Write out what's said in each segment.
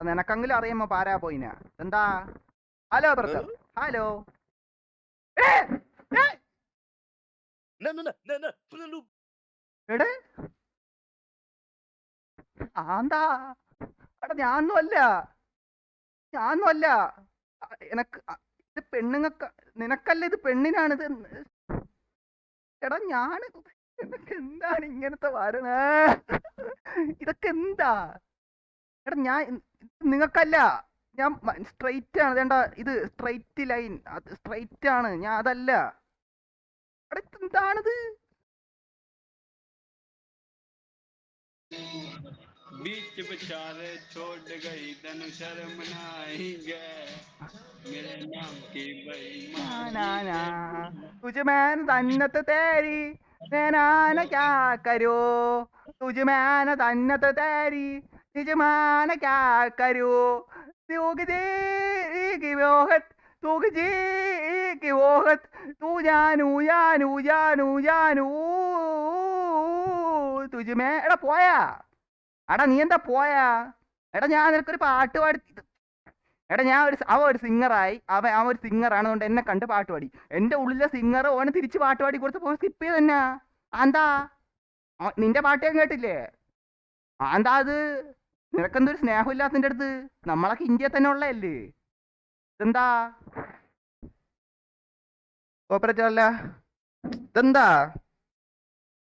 നിനക്കെങ്കിലും അറിയാമോ പാരാ പോയിനാ എന്താ? Hello brother, hello. എടേ എന്താ? എടാ ഞാനൊന്നും അല്ല. എനക്ക് ഇത് പെണ്ണുങ്ങക്ക്, നിനക്കല്ല ഇത് പെണ്ണിനാണിത്. എടാ ഇതൊക്കെ എന്താണ് ഇങ്ങനത്തെ വരണേ? ഇതൊക്കെ എന്താ? എടാ നിങ്ങക്കല്ല, ഞാൻ സ്ട്രെയിറ്റ് ആണ്. വേണ്ട, ഇത് സ്ട്രെയിറ്റ് ലൈൻ, അത് സ്ട്രെയിറ്റ് ആണ്, ഞാൻ അതല്ല. എടാ എന്താണിത്? बीच बेचारे छोड़ गई तनु शर्म नाएंगे मेरे नाम की बेईमानी तुझ मैंने जन्नत तेरी मैंने क्या करो, तुझ मैंने जन्नत तेरी तुझ मैंने क्या करो, तुझ जी की मोहत, तुझ जी की मोहत, तू जानू जानू जानू जानू तुझ में. എടാ പോയാ? എടാ നീ എന്താ പോയാ? എടാ ഞാൻ നിനക്കൊരു പാട്ട് പാടി. എടാ അവൻ ഒരു സിംഗറായി, അവൻ ഒരു സിംഗറാണ്, അതുകൊണ്ട് എന്നെ കണ്ട് പാട്ട് പാടി. എന്റെ ഉള്ളിലെ സിംഗർ ഓനെ തിരിച്ച് പാട്ട് പാടി കൊടുത്ത് സ്കിപ്പ് ചെയ്ത് തന്നെ. എന്താ നിന്റെ പാട്ട് ഞാൻ കേട്ടില്ലേ? എന്താ അത്? നിനക്കെന്തൊരു സ്നേഹമില്ലാത്തതിന്റെ അടുത്ത്? നമ്മളൊക്കെ ഇന്ത്യയിൽ തന്നെ ഉള്ളതല്ലേ? ഇതെന്താ കോപ്പറേറ്റർ അല്ല? ഇതെന്താ?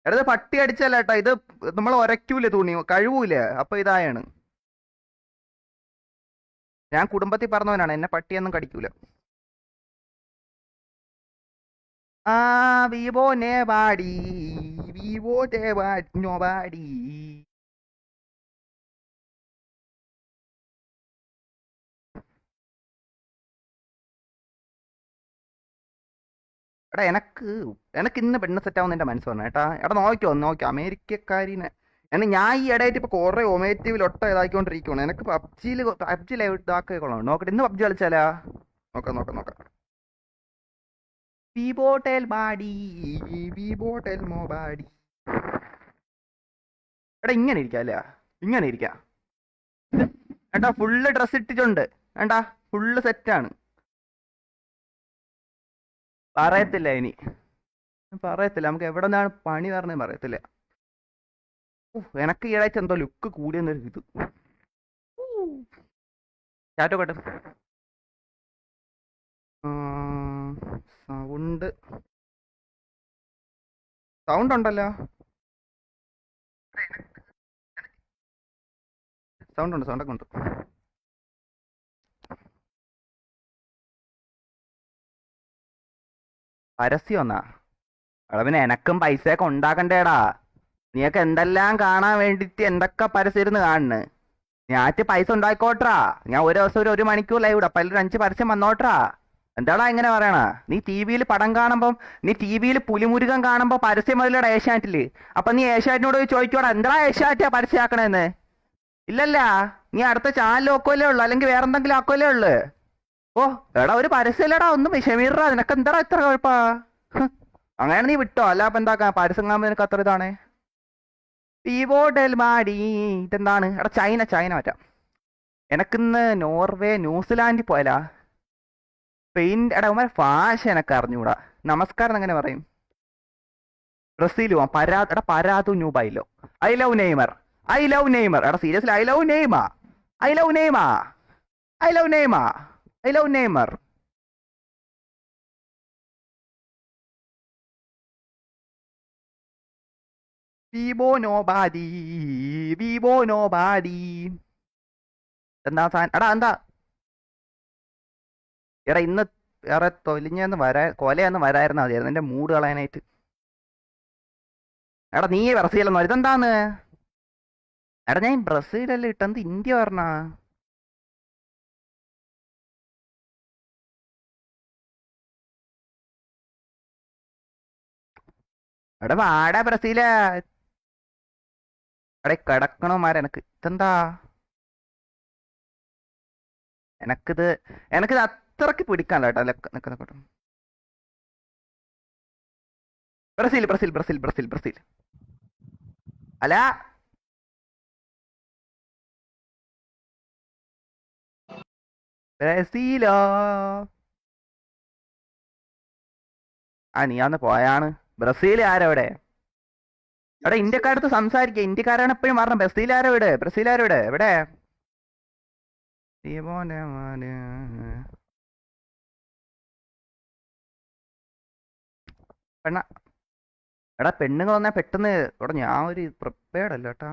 എടാ പട്ടി അടിച്ചല്ല കേട്ടാ, ഇത് നമ്മൾ ഒരയ്ക്കൂലേ, തുണി കഴിവൂലേ, അപ്പൊ ഇതായാണ്. ഞാൻ കുടുംബത്തിൽ പറഞ്ഞവനാണ്, എന്നെ പട്ടിയൊന്നും കടിക്കൂല. ആ വിവോ നേവാടി, വിവോ നോവാടി. എടാ എനക്ക് ഇന്ന് പെണ്ണ് സെറ്റ് ആവുന്ന എന്റെ മനസ്സ് പറഞ്ഞു കേട്ടാ. എടാ നോക്കിയോ അമേരിക്കക്കാരിനെ. ഞാൻ ഈ ഇടയായിട്ട് ഇപ്പൊ കുറെ ഒമേറ്റീവിൽ ഒട്ട ഇതാക്കിക്കൊണ്ടിരിക്കുവാണ്. എനിക്ക് പബ്ജി ലൈവ് ഇതാക്കിക്കൊള്ളാം. നോക്കട്ടെ, ഇന്ന് പബ്ജി കളിച്ചാലാ? നോക്കാം. വിവോട്ടൽ ബാഡി, വിവോട്ടൽ മോബാഡി. എടാ ഇങ്ങനെ ഇരിക്കാം അല്ല, ഇങ്ങനെ ഇരിക്കാം. ഏട്ടാ ഫുള്ള് ഡ്രസ് ഇട്ടിട്ടുണ്ട്, ഏട്ടാ ഫുള്ള് സെറ്റാണ്. പറയത്തില്ല നമുക്ക് എവിടെ നിന്നാണ് പണി പറഞ്ഞത് പറയത്തില്ല. എനക്ക് ഈടാഴ്ച എന്തോ ലുക്ക് കൂടിയെന്നൊരു ഇത്. ചാറ്റോ കേട്ടോ. സൗണ്ട് ഉണ്ടല്ലോ. സൗണ്ടൊക്കെ ഉണ്ട്. പരസ്യം എന്നാ? എടാ പിന്നെ എനക്കും പൈസയൊക്കെ ഉണ്ടാക്കണ്ടേടാ. നീയൊക്കെ എന്തെല്ലാം കാണാൻ വേണ്ടിട്ട് എന്തൊക്കെ പരസ്യം ഇരുന്ന് കാണുന്നു. ഞാറ്റ് പൈസ ഉണ്ടായിക്കോട്രാ. ഞാൻ ഒരു ദിവസം ഒരു മണിക്കൂർ ലൈവ് ഇടാം, അപ്പൊ അതിൽ 5 പരസ്യം വന്നോട്രാ. എന്താടാ ഇങ്ങനെ പറയണ? നീ ടി വിയിൽ പടം കാണുമ്പം, നീ ടി വിയിൽ പുലിമുരുകൻ കാണുമ്പോ പരസ്യം മതിലടാ ഏഷ്യാനെറ്റില്. അപ്പൊ നീ ഏഷ്യാനെറ്റിനോട് ചോദിക്കോടാ, എന്താ ഏഷ്യാനെറ്റാ പരസ്യമാക്കണേന്ന്? ഇല്ലല്ല, നീ അടുത്ത ചാനൽ ആക്കുമല്ലേ ഉള്ളു, അല്ലെങ്കിൽ വേറെന്തെങ്കിലും ആക്കുമല്ലേ ഉള്ളു. ഓ എടാ ഒരു പരസ്യമില്ലടാ, ഒന്നും ക്ഷമീറാ. നിനക്ക് എന്താടാ ഇത്ര കുഴപ്പാ? അങ്ങനെ നീ വിട്ടോ, അല്ല അപ്പൊ എന്താക്കാ? പരസ്യം കാണുമ്പോ നിനക്ക് അത്ര ഇതാണ്. വിവോ ഡെൽമാടി. ഇതെന്താണ്? എടാ ചൈന മാറ്റാം. എനക്കിന്ന് നോർവേ ന്യൂസിലാൻഡിൽ പോയാലാ? സ്പെയിൻ. എടാ ഉമാർ ഭാഷ എനക്ക് അറിഞ്ഞൂടാ. നമസ്കാരം എങ്ങനെ പറയും? ബ്രസീൽ പോവാം. എടാ പരാതു ന്യൂബൈലോ. I love Neymar. എടാ സീരിയസ്ലി ഐ ലവ് നെയ്മർ. വിവോ നോബാഡി. എന്താ സാധനം? എന്താ? എടാ ഇന്ന് വേറെ കൊലയൊന്നും വരായിരുന്നാ മതിയായിരുന്നു, എന്റെ മൂഡ് കളയാനായിട്ട്. എടാ നീ ബ്രസീലെന്നോ? ഇതെന്താന്ന്? എടാ ഞാൻ ബ്രസീലല്ലേ ഇട്ടെന്ത് ഇന്ത്യ പറഞ്ഞ? എടാ വാടാ ബ്രസീല. എടേ കിടക്കണോമാരെ എനക്ക്. ഇതെന്താ? എനക്കിത് അത്രക്ക് പിടിക്കാനല്ല കേട്ടോ. നിക്കട്ടെ. ബ്രസീൽ. അല്ല ബ്രസീലോ. ആ നീ അന്ന് പോയാണ്. ബ്രസീൽ ആരവിടെ? എടാ ഇന്ത്യക്കാരടുത്ത് സംസാരിക്കുക. ഇന്ത്യക്കാരാണ് എപ്പോഴും പറഞ്ഞത്. ബ്രസീൽ ആരവിടെ? ബ്രസീൽ ആരവിടെ? എവിടെ? ദീപോന്റെ മോന്. പെണ്ണ. എടാ പെണ്ണുങ്ങൾ വന്നാ പെട്ടെന്ന് ഇവിടെ ഞാൻ ഒരു പ്രിപ്പയർഡ് അല്ല കേട്ടാ.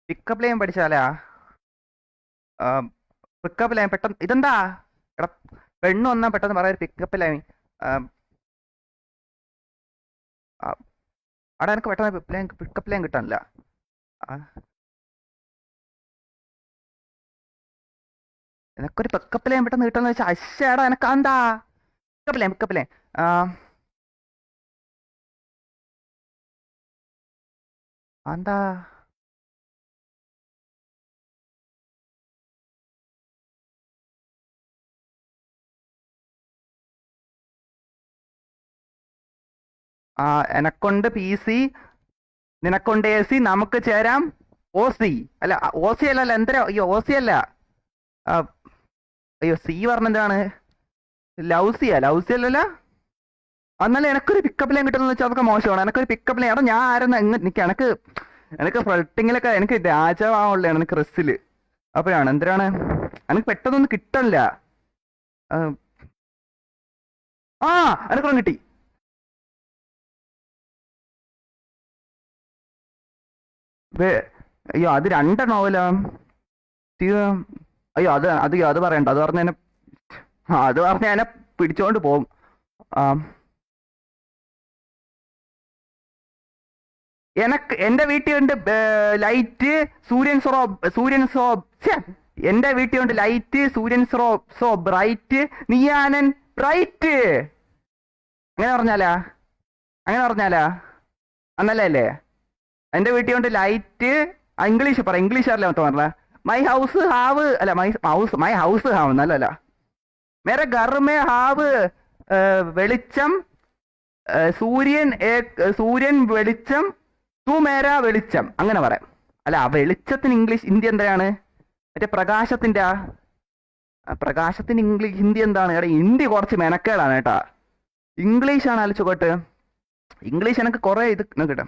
പിക്കപ്പ് ലൈൻ പഠിച്ചാലാ? പിക്കപ്പ് ലൈൻ പെട്ടെന്ന് ഇതെന്താ? എടാ പെണ്ണ് വന്നാ പെട്ടെന്ന് പറയാ പിക്കപ്പ് ലൈൻ. അവിടെ എനിക്ക് പെട്ടെന്ന് പിക്കപ്പ് ലൈൻ കിട്ടാനില്ല. ആ, എനക്കൊരു പിക്കപ്പ് ലൈൻ പെട്ടെന്ന് കിട്ടാന്ന് വെച്ചാൽ അശ്ശേടാ എനക്ക് എന്താ പിക്കപ്പ് ലൈൻ പിക്കപ്പ് ലൈൻ. എന്താ എനക്കൊണ്ട് PC, നിനക്കൊണ്ട് AC, നമുക്ക് ചേരാം OC. അല്ല OC അല്ല എന്തരാ? അയ്യോ OC അല്ല. ആ, അയ്യോ C പറഞ്ഞെന്താണ്? ലൗസിയാ? ലൗസി അല്ലല്ല. എന്നാലും എനക്കൊരു പിക്കപ്പ് ലൈൻ കിട്ടുന്ന വെച്ചാൽ അതൊക്കെ മോശമാണ്. എനക്കൊരു പിക്കപ്പ് ലൈൻ. എടാ ഞാൻ ആരെന്ന് എനിക്ക് എനിക്ക് ഫ്ലട്ടിങ്ങിലൊക്കെ എനിക്ക് രാജാവുള്ളതാണ് എനിക്ക് റെസ്സില്. അപ്പോഴാണ് എന്തിനാണ് എനിക്ക് പെട്ടെന്നൊന്നും കിട്ടണില്ല. ആ എനക്കൊന്നും കിട്ടി. അയ്യോ അത് രണ്ടെണ്ണോവല്ലോ. അയ്യോ അത് പറയണ്ട. അത് പറഞ്ഞ എന്നെ പിടിച്ചോണ്ട് പോകും. എന്റെ വീട്ടിലുണ്ട് ലൈറ്റ്, എന്റെ വീട്ടിലുണ്ട് ലൈറ്റ്, സൂര്യൻ സോ ബ്രൈറ്റ്, നീയാനൻ ബ്രൈറ്റ്. അങ്ങനെ പറഞ്ഞാലാ അന്നല്ലേ? എന്റെ വീട്ടിലുണ്ട് ലൈറ്റ്. ഇംഗ്ലീഷ് പറ. ഇംഗ്ലീഷ് അറിയില്ല മൊത്തം പറഞ്ഞ. മൈ ഹൗസ് ഹാവ് അല്ല മൈ ഹൗസ് ഹാവ് നല്ലല്ല. മേരെ ഘർ മേ ഹാവ് വെളിച്ചം, സൂര്യൻ വെളിച്ചം, തു മേരാ വെളിച്ചം. അങ്ങനെ പറയാം. അല്ല വെളിച്ചത്തിന് ഹിന്ദി എന്താണ്? മറ്റേ പ്രകാശത്തിന്റെ പ്രകാശത്തിന് ഹിന്ദി എന്താണ്? എടാ ഹിന്ദി കുറച്ച് മെനക്കേടാണ് കേട്ടാ. ഇംഗ്ലീഷാണ് ആലോചിച്ചോട്ട്. ഇംഗ്ലീഷ് എനിക്ക് കുറെ ഇത് കേട്ടോ.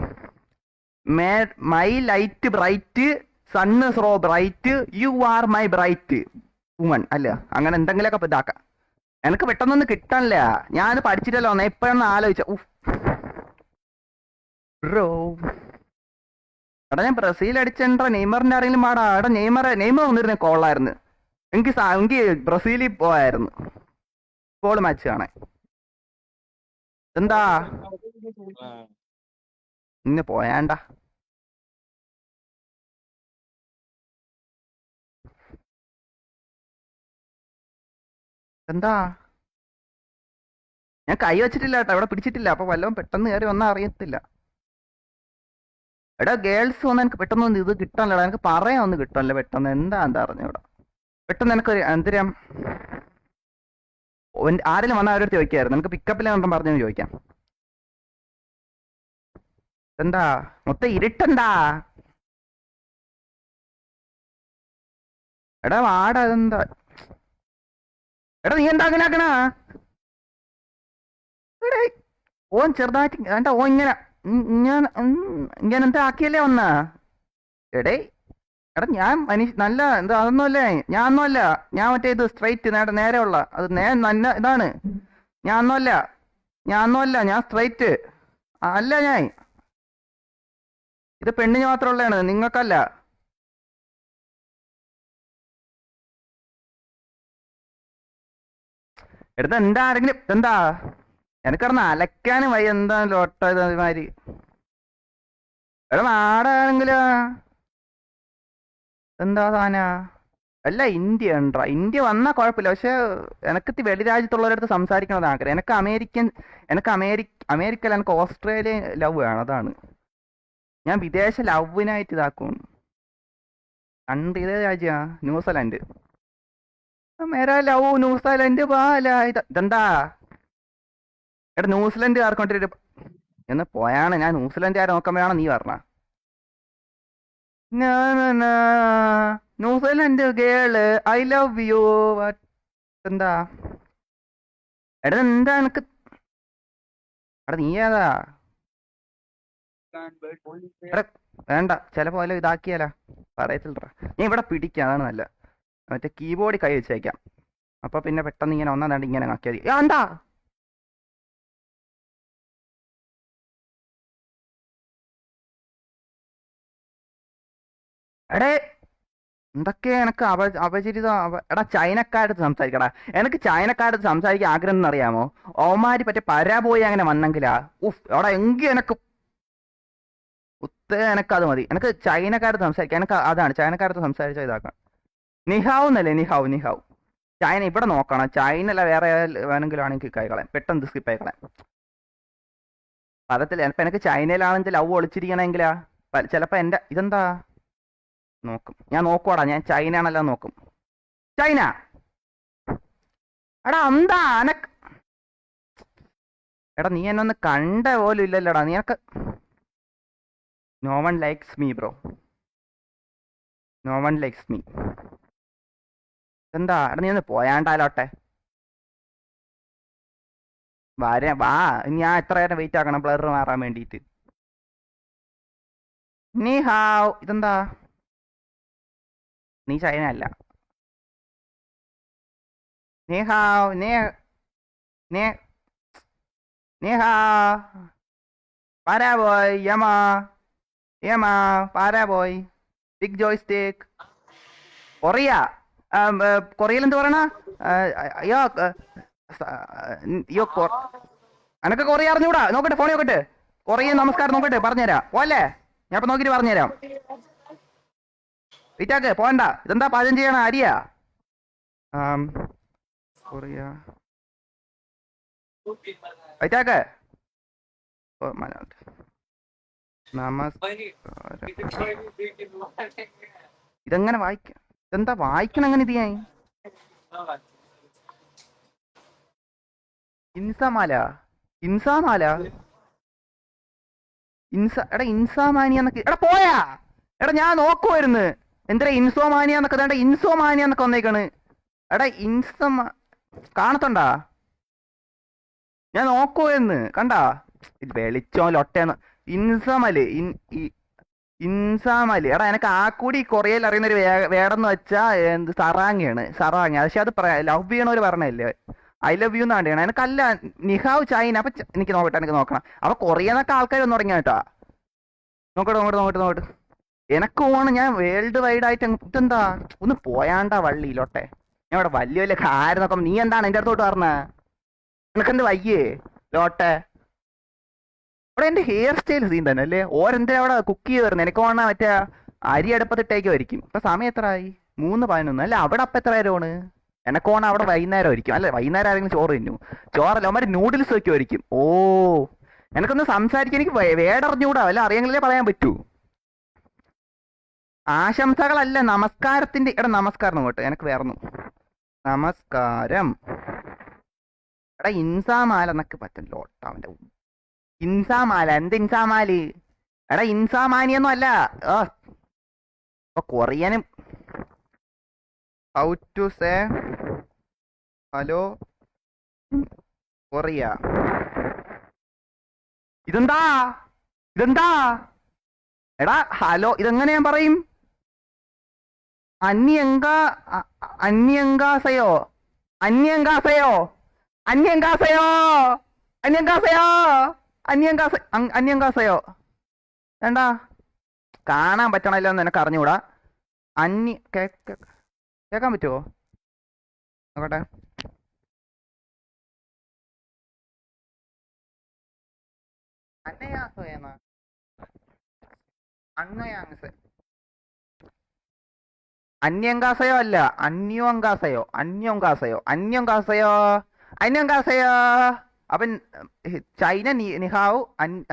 My light bright, sun so bright, you are my bright woman. അല്ല അങ്ങനെ എന്തെങ്കിലുമൊക്കെ ഇതാക്കാം. എനിക്ക് പെട്ടെന്നൊന്നും കിട്ടാനില്ല. ഞാൻ പഠിച്ചിട്ടല്ലോ ഒന്ന് എപ്പോഴൊന്ന് ആലോചിച്ച. എടാ ഞാൻ ബ്രസീൽ അടിച്ചെன்ற നെയ്മറിന്റെ ആരെങ്കിലും പാടാ. എടാ നെയ്മർ വന്നിരുന്ന കോളായിരുന്നു. എനിക്ക് ബ്രസീലിൽ പോയായിരുന്നു ഫുട്ബോൾ മാച്ച് കാണാൻ. എന്താ ഇന്ന് പോയാണ്ട? എന്താ ഞാൻ കൈ വെച്ചിട്ടില്ല കേട്ടോ. ഇവിടെ പിടിച്ചിട്ടില്ല. അപ്പൊ വല്ലതും പെട്ടെന്ന് കയറി വന്നാൽ അറിയത്തില്ല. എടാ ഗേൾസ് വന്നാൽ എനിക്ക് പെട്ടെന്ന് ഇത് കിട്ടാനില്ലടാ. എനിക്ക് പറയാൻ ഒന്നും കിട്ടാനില്ല പെട്ടെന്ന്. എന്താ അറിഞ്ഞു ഇവിടെ പെട്ടെന്ന് എനിക്കൊരു എന്തരം ആരെങ്കിലും വന്നാൽ അവരോട് ചോദിക്കായിരുന്നു. എനിക്ക് പിക്കപ്പിൽ കണ്ടും പറഞ്ഞു ചോദിക്കാം. എന്താ മൊത്തം ഇരുട്ടണ്ടാ? എടാ വാടാ. അതെന്താ? എടാ നീ എന്താ അങ്ങനെ ആക്കണ? ഓൻ ചെറുതായിട്ട് വേണ്ട. ഓ ഇങ്ങനെ എന്താ ആക്കിയല്ലേ വന്ന? എടേ എടാ ഞാൻ നല്ല എന്താ അതൊന്നുമല്ലേ? ഞാൻ ഒന്നുമല്ല. ഞാൻ മറ്റേ ഇത് സ്ട്രൈറ്റ് നേരെ ഉള്ള അത് നല്ല ഇതാണ്. ഞാൻ ഒന്നുമല്ല. ഞാൻ സ്ട്രൈറ്റ് അല്ല. ഇത് പെണ്ണിന് മാത്രമുള്ളതാണ്, നിങ്ങൾക്കല്ല. എടുത്ത എന്താ ആരെങ്കിലും എന്താ എനിക്കറിഞ്ഞ അലക്കാനും വയ്യ. എന്താ ലോട്ട ഇതേമാതിരി. എടാ നാടാണെങ്കിലോ എന്താ സാധന? അല്ല ഇന്ത്യ ഉണ്ടാ. ഇന്ത്യ വന്നാൽ കുഴപ്പമില്ല. പക്ഷെ എനക്ക് വെളിരാജ്യത്തുള്ളവരടുത്ത് സംസാരിക്കണത് ആഗ്രഹം. എനിക്ക് അമേരിക്കയിൽ എനിക്ക് ഓസ്ട്രേലിയൻ ലവ് വേണം. അതാണ് ഞാൻ വിദേശ ലവിനായിട്ട് ഇതാക്കും. കണ്ട് ഇതേ രാജ്യ ന്യൂസിലാൻഡ്. മേരാ ലവ് ന്യൂസിലാൻഡ് ഇതെന്താ? എടാ ന്യൂസിലൻഡ് ആർക്കൊണ്ടിട്ട് എന്ന് പോയാണ്. ഞാൻ ന്യൂസിലൻഡ് ആരെ നോക്കുമ്പോഴാണ് നീ പറഞ്ഞ. New Zealand girl I love you. എന്താ എടാ എന്താ എനക്ക് എടാ നീ ഏതാ? എടാ വേണ്ട, ചില പോലെ ഇതാക്കിയാലാ പറയത്തില്ലടാ. ഞാൻ ഇവിടെ പിടിക്കാം, അതാണ് നല്ല. മറ്റേ കീബോർഡിൽ കൈ വെച്ചേക്കാം, അപ്പൊ പിന്നെ പെട്ടെന്ന് ഇങ്ങനെ ഒന്നാം തണ്ട് ഇങ്ങനെ ആക്കിയാൽ മതി. എന്താ എടേ എന്തൊക്കെ എനക്ക് അപചരിതം എടാ ചൈനക്കാരടുത്ത് സംസാരിക്കടാ. എനിക്ക് ചൈനക്കാരടുത്ത് സംസാരിക്കാൻ ആഗ്രഹം എന്നറിയാമോ? ഓമാര് പറ്റേ പരാപോയി അങ്ങനെ വന്നെങ്കിലാ ഉഫ് എടാ എങ്കി എനക്ക് എനക്ക് അത് മതി. എനിക്ക് ചൈനക്കാരത്ത് സംസാരിക്കാം, എനിക്ക് അതാണ് ചൈനക്കാരത്ത് സംസാരിച്ച ഇതാക്കാം. നിഹാവ് എന്നല്ലേ, നിഹാവ് നിഹാവ്. ചൈന ഇവിടെ നോക്കണം, ചൈനല്ല വേറെ വേണമെങ്കിലും ആണെങ്കിൽ കൈകളെ പെട്ടെന്ന് സ്കിപ്പ് ആയിക്കളെ. പദത്തില്ല ഇപ്പൊ എനിക്ക് ചൈനയിലാണെങ്കിൽ ലവ് ഒളിച്ചിരിക്കണമെങ്കിലാ ചിലപ്പോ എന്റെ ഇതെന്താ നോക്കും. ഞാൻ നോക്കുവാടാ, ഞാൻ ചൈന ആണല്ലോ നോക്കും. ചൈന എടാ എന്താ അനക്ക് എടാ നീ എന്നെ ഒന്ന് കണ്ട പോലും ഇല്ലല്ലോടാ നീയൊക്കെ. No one likes me bro, no one likes me. എന്താ എടാ നീ ഒന്ന് പോയാണ്ടാലോട്ടെ. വാ, ഞാൻ എത്ര നേരം വെയിറ്റ് ആക്കണം ബ്ലർ മാറാൻ വേണ്ടിയിട്ട്. നീ ഹാവ്. ഇതെന്താ നീ ചൈന അല്ല. നീ ഹാവ് നീ പാരാബോയ് യമാ പാരാബോയ് ബിഗ് ജോയ്സ്റ്റിക്. കൊറിയ കൊറിയയിൽ എന്ത് പറയണ? അയ്യോ അനക്ക് കൊറിയ അറിഞ്ഞൂടാ? നോക്കട്ടെ ഫോണിൽ നോക്കട്ടെ. കൊറിയ നമസ്കാരം നോക്കട്ടെ, പറഞ്ഞുതരാം. പോലെ ഞാൻ ഇപ്പൊ നോക്കിട്ട് പറഞ്ഞുതരാം. വീറ്റാക്ക് പോണ്ട. ഇതെന്താ പാചകം ചെയ്യണ അരിയാ? കൊറിയ വീറ്റാക്ക് ഇതെങ്ങനെ വായിക്ക? ഇതെന്താ വായിക്കണം അങ്ങനെ? ഇത് ഞാൻ ഇൻസാമാല എടാ ഇൻസാമാനിയ എന്നൊക്കെ എടാ പോയാ. എടാ ഞാൻ നോക്കുവായിരുന്നു എന്തിനാ ഇൻസോമാനിയ എന്നൊക്കെ. വേണ്ട ഇൻസോമാനിയ എന്നൊക്കെ വന്നേക്കാണ്. എടാ കാണത്തുണ്ടാ? ഞാൻ നോക്കുവായിരുന്നു കണ്ടാ. വെളിച്ചോ ലൊട്ടേന്ന് ഇൻസാമല് ഇൻസാമല്. എടാ എനിക്ക് ആ കൂടി കൊറിയയിൽ അറിയുന്നൊരു വേടെന്ന് വെച്ചാ എന്ത് സറാങ്ങയാണ്. പക്ഷെ അത് ലവ് ചെയ്യണവര് പറഞ്ഞല്ലേ ഐ ലവ് യു എന്നാണ് ചെയ്യണേ. എനിക്കല്ല നിഹാവ് ചൈന. അപ്പൊ എനിക്ക് നോക്കട്ടെ, എനിക്ക് നോക്കണം. അപ്പൊ കൊറിയന്നൊക്കെ ആൾക്കാർ ഒന്ന് തുടങ്ങിയ കേട്ടാ. നോക്കട്ടെ. എനക്ക് പോവാണ്. ഞാൻ വേൾഡ് വൈഡ് ആയിട്ട് ഇതെന്താ ഒന്ന് പോയാണ്ടാ വള്ളിയിലോട്ടെ. ഞാൻ ഇവിടെ വലിയ വലിയ കാര്യം നോക്കാം. നീ എന്താണ് എന്റെ അടുത്തോട്ട് പറഞ്ഞ? നിനക്കെന്ത് വയ്യേ ലോട്ടെ? അവിടെ എന്റെ ഹെയർ സ്റ്റൈൽ സീൻ തന്നെ അല്ലേ? ഓരെന്താ അവിടെ കുക്ക് ചെയ്ത് വരുന്നത്? എനിക്ക് വേണ മറ്റേ അരി അടുപ്പത്തിട്ടേക്കുമായിരിക്കും. ഇപ്പൊ സമയം എത്ര ആയി? 3:11 അല്ല. അവിടെ അപ്പം എത്ര നേരമാണ്? എനക്ക് വേണം അവിടെ വൈകുന്നേരം ആയിരിക്കും. അല്ല വൈകുന്നേരം ആരെങ്കിലും ചോറ് തിന്നു? ചോറല്ല അവന്മാര് നൂഡിൽസ് വെക്കുമായിരിക്കും. ഓ എനക്കൊന്ന് സംസാരിക്കാൻ എനിക്ക് വേടറിഞ്ഞൂടാ. വല്ല അറിയെങ്കിലേ പറയാൻ പറ്റൂ. ആശംസകളല്ല, നമസ്കാരത്തിന്റെ. എടാ നമസ്കാരം നോട്ടെ, എനക്ക് വേർന്നു. നമസ്കാരം. എടാ ഇൻസാമാല എന്നൊക്കെ പറ്റല്ലോ അവന്റെ ഇൻസാമാല. എന്ത് ഇൻസാമാല്? എടാ ഇൻസാമാനിയൊന്നും അല്ല. ഇപ്പൊ കൊറിയനും how to say hello Korea. ഇതെന്താ എടാ ഹലോ ഇതെങ്ങനെ ഞാൻ പറയും? അന്യങ്കാസയോ വേണ്ടാ. കാണാൻ പറ്റണല്ലോ എന്ന് എനക്ക് അറിഞ്ഞൂടാ. കേക്കാൻ പറ്റുമോ നോക്കട്ടെ. അന്യങ്കാസയോ അല്ല, അന്യോങ്കാസയോ. അവൻ ചൈന നിഹാവ്.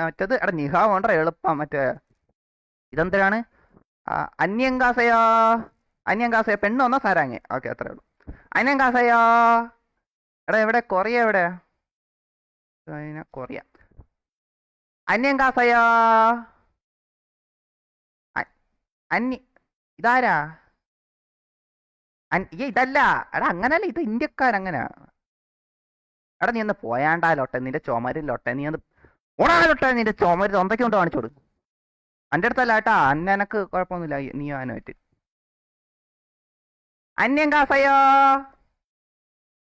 മറ്റത് എടാ നിഹാവ് കൊണ്ട എളുപ്പം. മറ്റേ ഇതെന്തിനാണ്? അന്യങ്കാസയോ പെണ്ണ് വന്നോ സാരാങ്. ഓക്കെ അത്രേ ഉള്ളൂ. അന്യങ്കാസയോ. എടാ എവിടെ കൊറിയ? എവിടെ ചൈന കൊറിയ? അന്യങ്കാസയോ അന്യ ഇതാരാ? ഇതല്ല എടാ, അങ്ങനല്ല, ഇത് ഇന്ത്യക്കാരങ്ങനാ. എടാ നീ ഒന്ന് പോയാണ്ടാലോട്ടെ, നിന്റെ ചുമരിലോട്ടെ, നീ ഒന്ന് ഓടാലോട്ടെ, നിന്റെ ചുമര് തൊന്തയ്ക്ക് കൊണ്ട് കാണിച്ചോട്. എൻ്റെ അടുത്തല്ല കേട്ടാ, എനക്ക് കുഴപ്പമൊന്നുമില്ല, നീ ആനുമായിട്ട്. അന്യം കാസയോ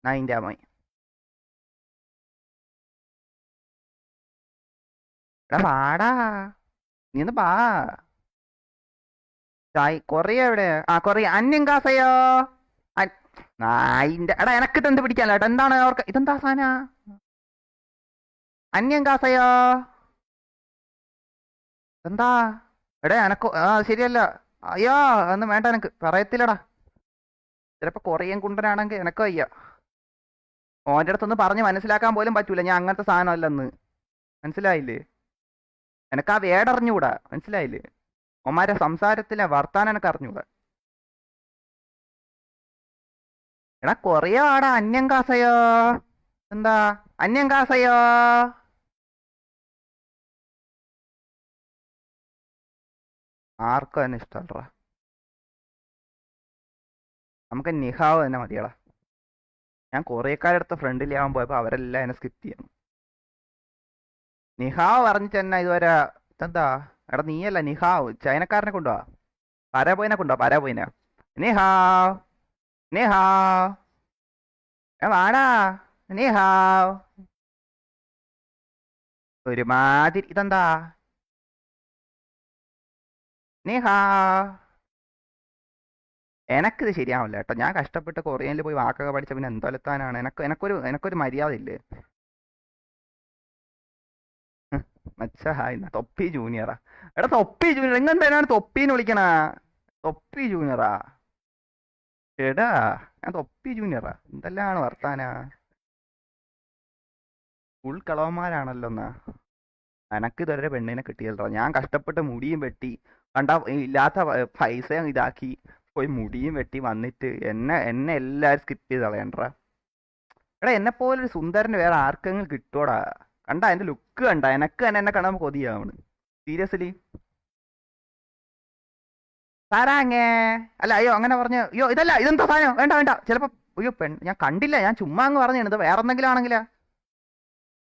നായിൻ്റെ അമ്മായി. എടാ വാടാ, നീ ഒന്ന് വാ. കൊറിയ എവിടെ? കൊറിയ. അന്യം കാസയോ നായിന്റെ. എടാ എനക്ക് ഇതെന്ത് പിടിക്കാനോ ഏട്ടാ, എന്താണ് അവർക്ക് ഇതെന്താ സാധന? അന്യം കാസയോ എന്താ? എടാ എനക്ക് ശരിയല്ല. അയ്യോ ഒന്നും വേണ്ട, എനക്ക് പറയത്തില്ലടാ. ചിലപ്പോ കൊറിയൻ കുണ്ടനാണെങ്കിൽ എനക്ക് വയ്യ. ഓൻ്റെ അടുത്തൊന്ന് പറഞ്ഞ് മനസ്സിലാക്കാൻ പോലും പറ്റൂല ഞാൻ അങ്ങനത്തെ സാധനം അല്ലെന്ന്. മനസ്സിലായില്ലേ? എനക്ക് ആ വേടറിഞ്ഞൂടാ, മനസ്സിലായില്ലേ? ഒമാരെ സംസാരത്തിലെ വർത്താനം എനക്ക് അറിഞ്ഞൂടാ. എടാ കൊറിയ ആടാ. അന്യം കാസയോ എന്താ? അന്യം കാസയോ ആർക്കും തന്നെ ഇഷ്ടമല്ലടാ. നമുക്ക് നിഹാവ് തന്നെ മതിയടാ. ഞാൻ കൊറിയക്കാരടുത്ത ഫ്രണ്ടിലി ആവാൻ പോയപ്പോൾ അവരെല്ലാം എന്നെ സ്കിപ്പ് ചെയ്യണം. നിഹാവ് പറഞ്ഞിട്ട് തന്നെ ഇതുവരെ ഇതെന്താ? എടാ നീയല്ല നിഹാവ്, ചൈനക്കാരനെ കൊണ്ടുപോവാ. പരാപോയിനെ കൊണ്ടുപോവാ, പരാപോയിനെ. നിഹാവ് നിഹാവ് വാടാ. നിഹാവ് ഒരുമാതിരി ഇതെന്താ? നിഹാവ് എനക്കിത് ശരിയാവില്ല കേട്ടോ. ഞാൻ കഷ്ടപ്പെട്ട് കൊറിയനിൽ പോയി വാക്കൊക്കെ പഠിച്ച പിന്നെ എന്തൊലത്താനാണ്. എനക്കൊരു മര്യാദ ഇല്ലേ? മച്ചാ തൊപ്പി ജൂനിയറാ. എടാ തൊപ്പി ജൂനിയർ എങ്ങനെയാണ് തൊപ്പിന്ന് വിളിക്കണ? തൊപ്പി ജൂനിയറാ എടാ, ഞാൻ തൊപ്പി ജൂനിയറാ. എന്തെല്ലാണ് വർത്താന? ഫുൾ കളവന്മാരാണല്ലോ എന്നാ. എനക്ക് ഇതുവരെ പെണ്ണിനെ കിട്ടിയല്ലോ. ഞാൻ കഷ്ടപ്പെട്ട് മുടിയും വെട്ടി കണ്ട ഇല്ലാത്ത പൈസ ഇതാക്കി പോയി മുടിയും വെട്ടി വന്നിട്ട് എന്നെ എല്ലാരും സ്കിപ്പ് ചെയ്ത് കളയണ്ടാ. എടാ എന്നെ പോലൊരു സുന്ദരന് വേറെ ആർക്കെങ്കിലും കിട്ടോടാ? കണ്ട എന്റെ ലുക്ക് കണ്ട, എനക്ക് തന്നെ എന്നെ കാണാൻ കൊതിയാവണ്. സീരിയസ്ലി സാരാങ്ങേ അല്ല. അയ്യോ അങ്ങനെ പറഞ്ഞ അയ്യോ ഇതല്ല, ഇതെന്താ സാധനം? വേണ്ട വേണ്ട. ചിലപ്പോ അയ്യോ ഞാൻ കണ്ടില്ല, ഞാൻ ചുമ്മാ അങ്ങ് പറഞ്ഞാണ്. ഇത് വേറെ എന്തെങ്കിലും ആണെങ്കിലാ?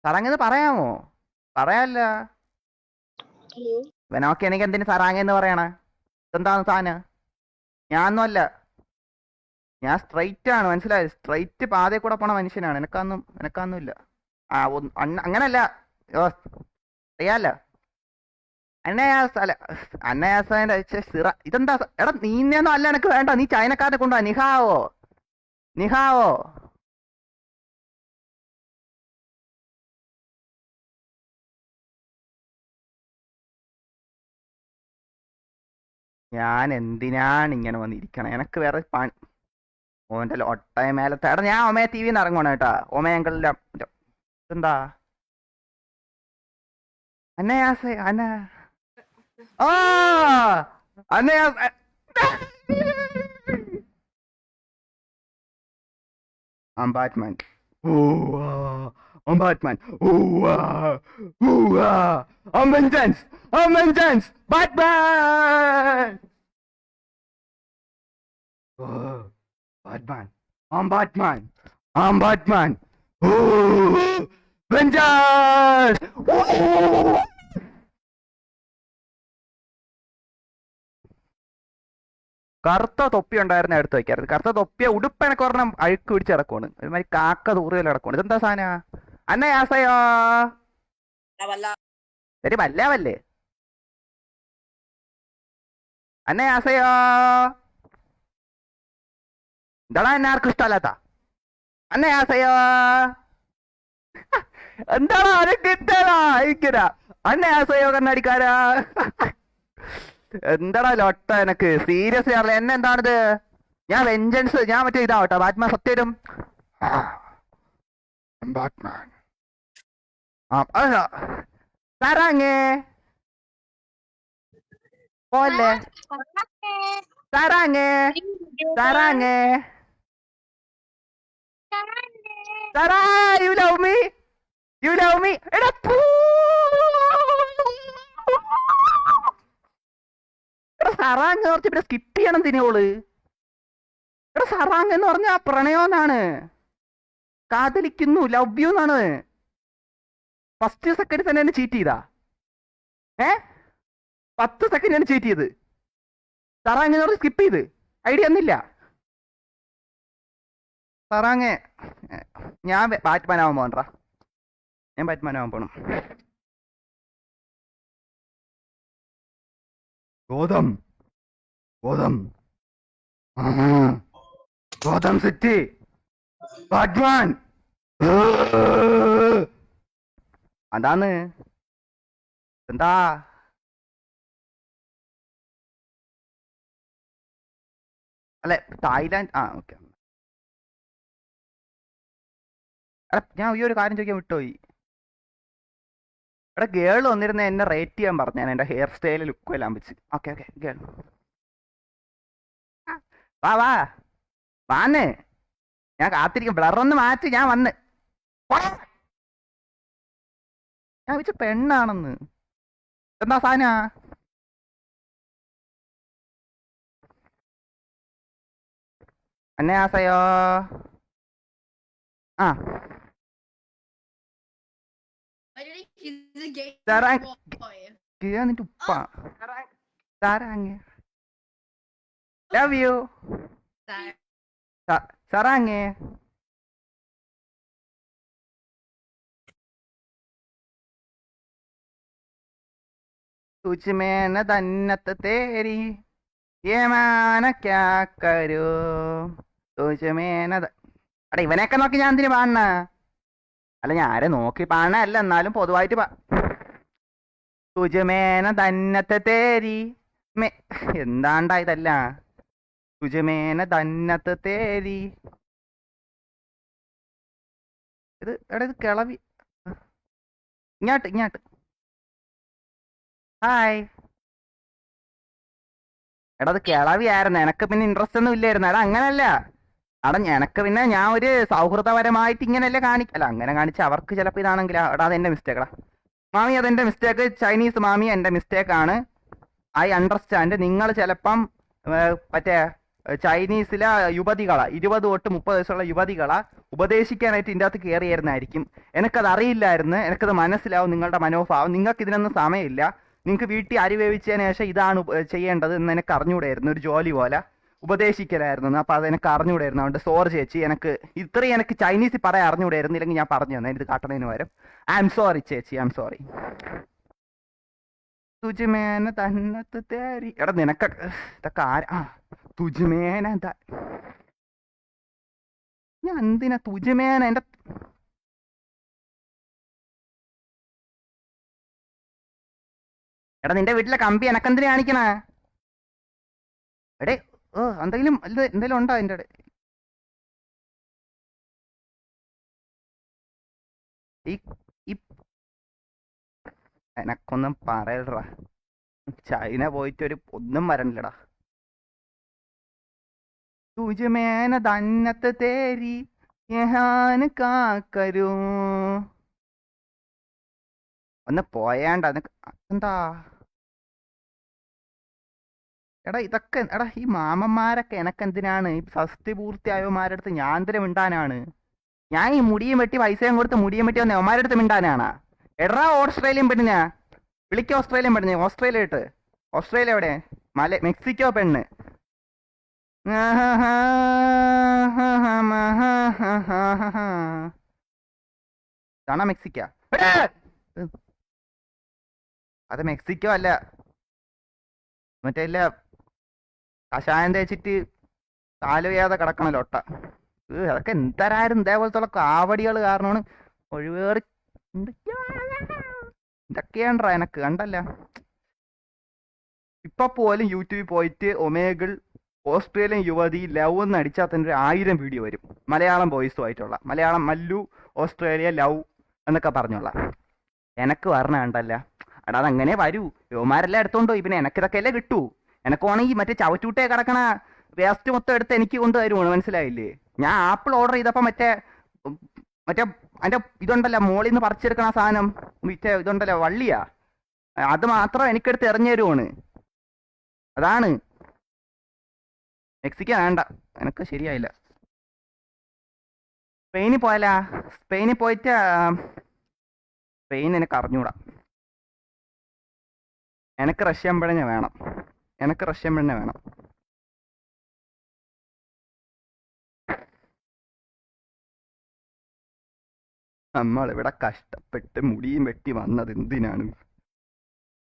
സാറാങ്ങെന്ന് പറയാമോ? പറയാല്ല. ഇവനോക്കെ എനിക്ക് എന്തിനു സാറാങ്ങെന്ന് പറയണേ? ഇതെന്താന്ന് സാധനം? ഞാനൊന്നും അല്ല, ഞാൻ സ്ട്രൈറ്റ് ആണ്, മനസ്സിലായത്? സ്ട്രൈറ്റ് പാതയിൽ കൂടെ പോണ മനുഷ്യനാണ്. എനക്കൊന്നും ഇല്ല. അങ്ങനല്ല, അറിയാലോ. അന്നയാസന്റെ സിറ ഇതെന്താ? എടാ നീന്നൊന്നും അല്ല എനക്ക് വേണ്ട. നീ ചൈനക്കാരനെ കൊണ്ടുവാ. നിഹാവോ നിഹാവോ ഞാൻ എന്തിനാണ് ഇങ്ങനെ വന്നിരിക്കണം? എനക്ക് വേറെ ഓന്റെ ഒട്ടയ മേലത്തെ. എടാ ഞാൻ ഒമയ ടി വിന്ന് ഇറങ്ങണം കേട്ടാ. ഒമയങ്കളിലെ എന്താ? അന്നയാസ അന്ന അന്നയാസ I'm Batman. I'm Batman. I'm vengeance. I'm vengeance. Batman. Batman. I'm Batman. I'm Batman. Vengeance. കറുത്ത തൊപ്പി ഉണ്ടായിരുന്ന എടുത്ത് വെക്കാറ്. കറുത്ത തൊപ്പിയെ ഉടുപ്പ് എനക്ക് ഒരെണ്ണം അഴുക്ക് പിടിച്ച് കിടക്കുവാണ്. ഒരുമാതിരി കാക്ക തൂറിയല്ല കിടക്കുവാണ്. ഇതെന്താ സാധന? അന്നയാസയോ ശരി വല്ലേ അന്നയാസയോ. എന്താടാ എന്നെ ആർക്കും ഇഷ്ടമല്ലാത്ത? അന്നയാസയോ എന്താടാ അനക്ക് ഇഷ്ടടാ ഇരിക്കരാ? അന്നയാസയോ കണ്ണടിക്കാരാ. എന്താടാ ലൊട്ട എനക്ക് സീരിയസ് ആണല്ലോ. എന്നെ എന്താണിത്? ഞാൻ വെഞ്ചൻസ്, ഞാൻ മറ്റേ ഇതാവട്ടെ ബാറ്റ്മാൻ. സത്യം ബാറ്റ്മാൻ. സാറാങ്ങേ പോലെ സാറാങ്ങേ സാറാങ്ങേ സാറാ you love me you love me. എടാ സറാങ് കുറച്ച് പിന്നെ സ്കിപ്പ് ചെയ്യണം തിനോള്. എടാ സറാങ് എന്ന് പറഞ്ഞ പ്രണയോന്നാണ്, കാതലിക്കുന്നു, ലവ് യു എന്നാണ്. ഫസ്റ്റ് സെക്കൻഡ് തന്നെ എന്നെ ചീറ്റ് ചെയ്താ. 10 സെക്കൻഡാണ് ചീറ്റ് ചെയ്ത്. സറാങ് എന്ന് പറഞ്ഞ് സ്കിപ്പ് ചെയ്ത് ഐഡിയ ഒന്നില്ല. സറാങ് ഞാൻ ബാറ്റ്മാൻ ആവാൻ പോകണ്ടാ, ഞാൻ ബാറ്റ്മാൻ ആവാൻ പോണം. Gotham Gotham Gotham city Batman. അതാന്ന് എന്താ അല്ലെ തായ്ലാൻഡ്. ഓക്കെ. എടാ ഞാൻ ഈ ഒരു കാര്യം ചോദിക്കാൻ വിട്ടുപോയി. എടാ ഗേൾ വന്നിരുന്ന എന്നെ റേറ്റ് ചെയ്യാൻ പറഞ്ഞു, ഞാൻ എൻ്റെ ഹെയർ സ്റ്റൈല് ലുക്കും എല്ലാം വെച്ച്. ഓക്കെ ഓക്കെ ഗേൾ വാ വാ വാന്ന്, ഞാൻ കാത്തിരിക്കും. ബ്ലറൊന്ന് മാറ്റി, ഞാൻ വന്ന്. ഞാൻ വെച്ച പെണ്ണാണെന്ന്. എന്താ സാധന? അന്നയാസയോ. ആ നിന്റെ ഉപ്പ സാറാങ്. Love you സാറാങ്. तुझमें न दन्नत तेरी ये माना क्या करो तुझमें न. അട ഇവനെയൊക്കെ നോക്കി ഞാൻ എന്തിനു പാടണ? അല്ല ഞാൻ ആരെ നോക്കി പാടണ അല്ല, എന്നാലും പൊതുവായിട്ട് തുജമേന ദന്നത്തെ തേരി എന്താണ്ടാ ഇതല്ല. തുജമേന ദന്നത്തെ തേരി ഇത് എടാ ഇത് കിളവി. ഇങ്ങോട്ട് ഇങ്ങോട്ട്. ഹായ്. എടാ അത് കിളവി ആയിരുന്നു, എനക്ക് പിന്നെ ഇൻട്രസ്റ്റ് ഒന്നും ഇല്ലായിരുന്നു. എടാ അങ്ങനല്ല. എടാ എനക്ക് പിന്നെ ഞാൻ ഒരു സൗഹൃദപരമായിട്ട് ഇങ്ങനെയല്ലേ കാണിക്കല്ല, അങ്ങനെ കാണിച്ച അവർക്ക് ചിലപ്പോൾ ഇതാണെങ്കിൽ എടാ അതെന്റെ മിസ്റ്റേക്കടാ മാമി, അതെന്റെ മിസ്റ്റേക്ക്. ചൈനീസ് മാമി എന്റെ മിസ്റ്റേക്കാണ്. I understand. നിങ്ങൾ ചിലപ്പം മറ്റേ ചൈനീസിലെ യുവതികളെ 20 തൊട്ട് 30 വയസ്സുള്ള യുവതികളെ ഉപദേശിക്കാനായിട്ട് ഇതിൻ്റെ അകത്ത് കയറിയായിരുന്നായിരിക്കും. എനിക്കത് അറിയില്ലായിരുന്നു, എനിക്കത് മനസ്സിലാവും നിങ്ങളുടെ മനോഭാവം. നിങ്ങൾക്ക് ഇതിനൊന്നും സമയമില്ല. നിങ്ങൾക്ക് വീട്ടിൽ അരി വേവിച്ചതിന് ശേഷം ഇതാണ് ചെയ്യേണ്ടത് എന്ന് എനിക്ക് അറിഞ്ഞുകൂടായിരുന്നു. ഒരു ജോലി പോലെ ഉപദേശിക്കലായിരുന്നു. അപ്പോൾ അത് എനിക്ക് അറിഞ്ഞുകൂടായിരുന്നു. അതുകൊണ്ട് സോറി ചേച്ചി, ഇത്രയും എനിക്ക് ചൈനീസിൽ പറയാൻ അറിഞ്ഞുകൂടായിരുന്നു. ഇല്ലെങ്കിൽ ഞാൻ പറഞ്ഞു തന്നെ ഇത് കാട്ടണതിന് പകരം. ഐ എം സോറി ചേച്ചി, ഐ എം സോറി. തുജമേന തന്നത്ത് തേരി. എടാ നിനക്കൊക്കെ ഇതൊക്കെ ആരാ? തുജമേന ഞാൻ എന്തിനാ തുജമേന? എന്റെ എടാ നിന്റെ വീട്ടിലെ കമ്പി എനക്കെന്തിനാ കാണിക്കണ? എടേ എന്തെങ്കിലും ഉണ്ടോ അതിൻ്റെ? എനക്കൊന്നും പറയലടാ. ചൈന പോയിട്ട് ഒന്നും വരണില്ലടാ. തുജമേന ദന്നത്ത് തേരി യഹാന് കാക്കരൂ. ഒന്ന് പോയാണ്ട എന്താ? എടാ ഇതൊക്കെ എടാ ഈ മാമന്മാരൊക്കെ എനക്കെന്തിനാണ്? ഈ സസ്തി പൂർത്തിയായവന്മാരുടെ അടുത്ത് ഞാൻ എന്തിനു മിണ്ടാനാണ്? ഞാൻ ഈ മുടിയും വെട്ടി പൈസയും കൊടുത്ത് മുടിയും വെട്ടി വന്ന അവന്മാരുടെ അടുത്ത് മിണ്ടാനാണ്? എടാ ഓസ്ട്രേലിയൻ പെണ്ണിനാ വിളിക്ക. ഓസ്ട്രേലിയൻ പെണ്ണിന് ഓസ്ട്രേലിയ ഇട്ട്. ഓസ്ട്രേലിയ എവിടെ? മെക്സിക്കോ പെണ്ണ്. ഇതാണോ മെക്സിക്ക? അത് മെക്സിക്കോ അല്ല, മറ്റേ ഇല്ല കഷായം തേച്ചിട്ട് കാല് വയ്യാതെ കിടക്കണല്ലോ ഒട്ട. അതൊക്കെ എന്തരായിരുന്നു ഇതേപോലത്തുള്ള കാവടികൾ കാരണമാണ് ഒഴിവേറി. ഇതൊക്കെയാണ്ടാ എനക്ക് കണ്ടല്ല. ഇപ്പൊ പോലും യൂട്യൂബിൽ പോയിട്ട് ഒമേഗിൾ ഓസ്ട്രേലിയൻ യുവതി ലവ് എന്ന് അടിച്ചാൽ തന്നെ 1000 വീഡിയോ വരും. മലയാളം വോയിസും ആയിട്ടുള്ള. മലയാളം മല്ലു ഓസ്ട്രേലിയ ലവ് എന്നൊക്കെ പറഞ്ഞോളാം. എനക്ക് പറഞ്ഞ കണ്ടല്ല. എടാ അതങ്ങനെ വരൂ. യുവമാരെല്ലാം എടുത്തോണ്ടോ. പിന്നെ എനക്കിതൊക്കെ അല്ലേ കിട്ടൂ. എനക്കാണെങ്കിൽ മറ്റേ ചവറ്റൂട്ടേ കിടക്കണ വേസ്റ്റ് മൊത്തം എടുത്ത് എനിക്ക് കൊണ്ട് തരുവാണ്. മനസ്സിലായില്ലേ? ഞാൻ ആപ്പിൾ ഓർഡർ ചെയ്തപ്പോ മറ്റേ അതിന്റെ ഇതുണ്ടല്ലോ മോളിൽ നിന്ന് പറിച്ചെടുക്കണ സാധനം, മറ്റേ ഇതുണ്ടല്ലോ വള്ളിയാ, അത് മാത്രം എനിക്കെടുത്ത് എറിഞ്ഞു തരുവാണ്. അതാണ്. മെക്സിക്കോ വേണ്ട, എനക്ക് ശരിയായില്ല. സ്പെയിനിൽ പോയാലാ? സ്പെയിനിൽ പോയിട്ട് സ്പെയിൻ എനിക്ക് അറിഞ്ഞൂടാ. എനിക്ക് റഷ്യൻ പിഴഞ്ഞ വേണം. എനിക്ക് റഷ്യൻ പിഴഞ്ഞ വേണം. നമ്മളിവിടെ കഷ്ടപ്പെട്ട് മുടിയും വെട്ടി വന്നത് എന്തിനാണ്?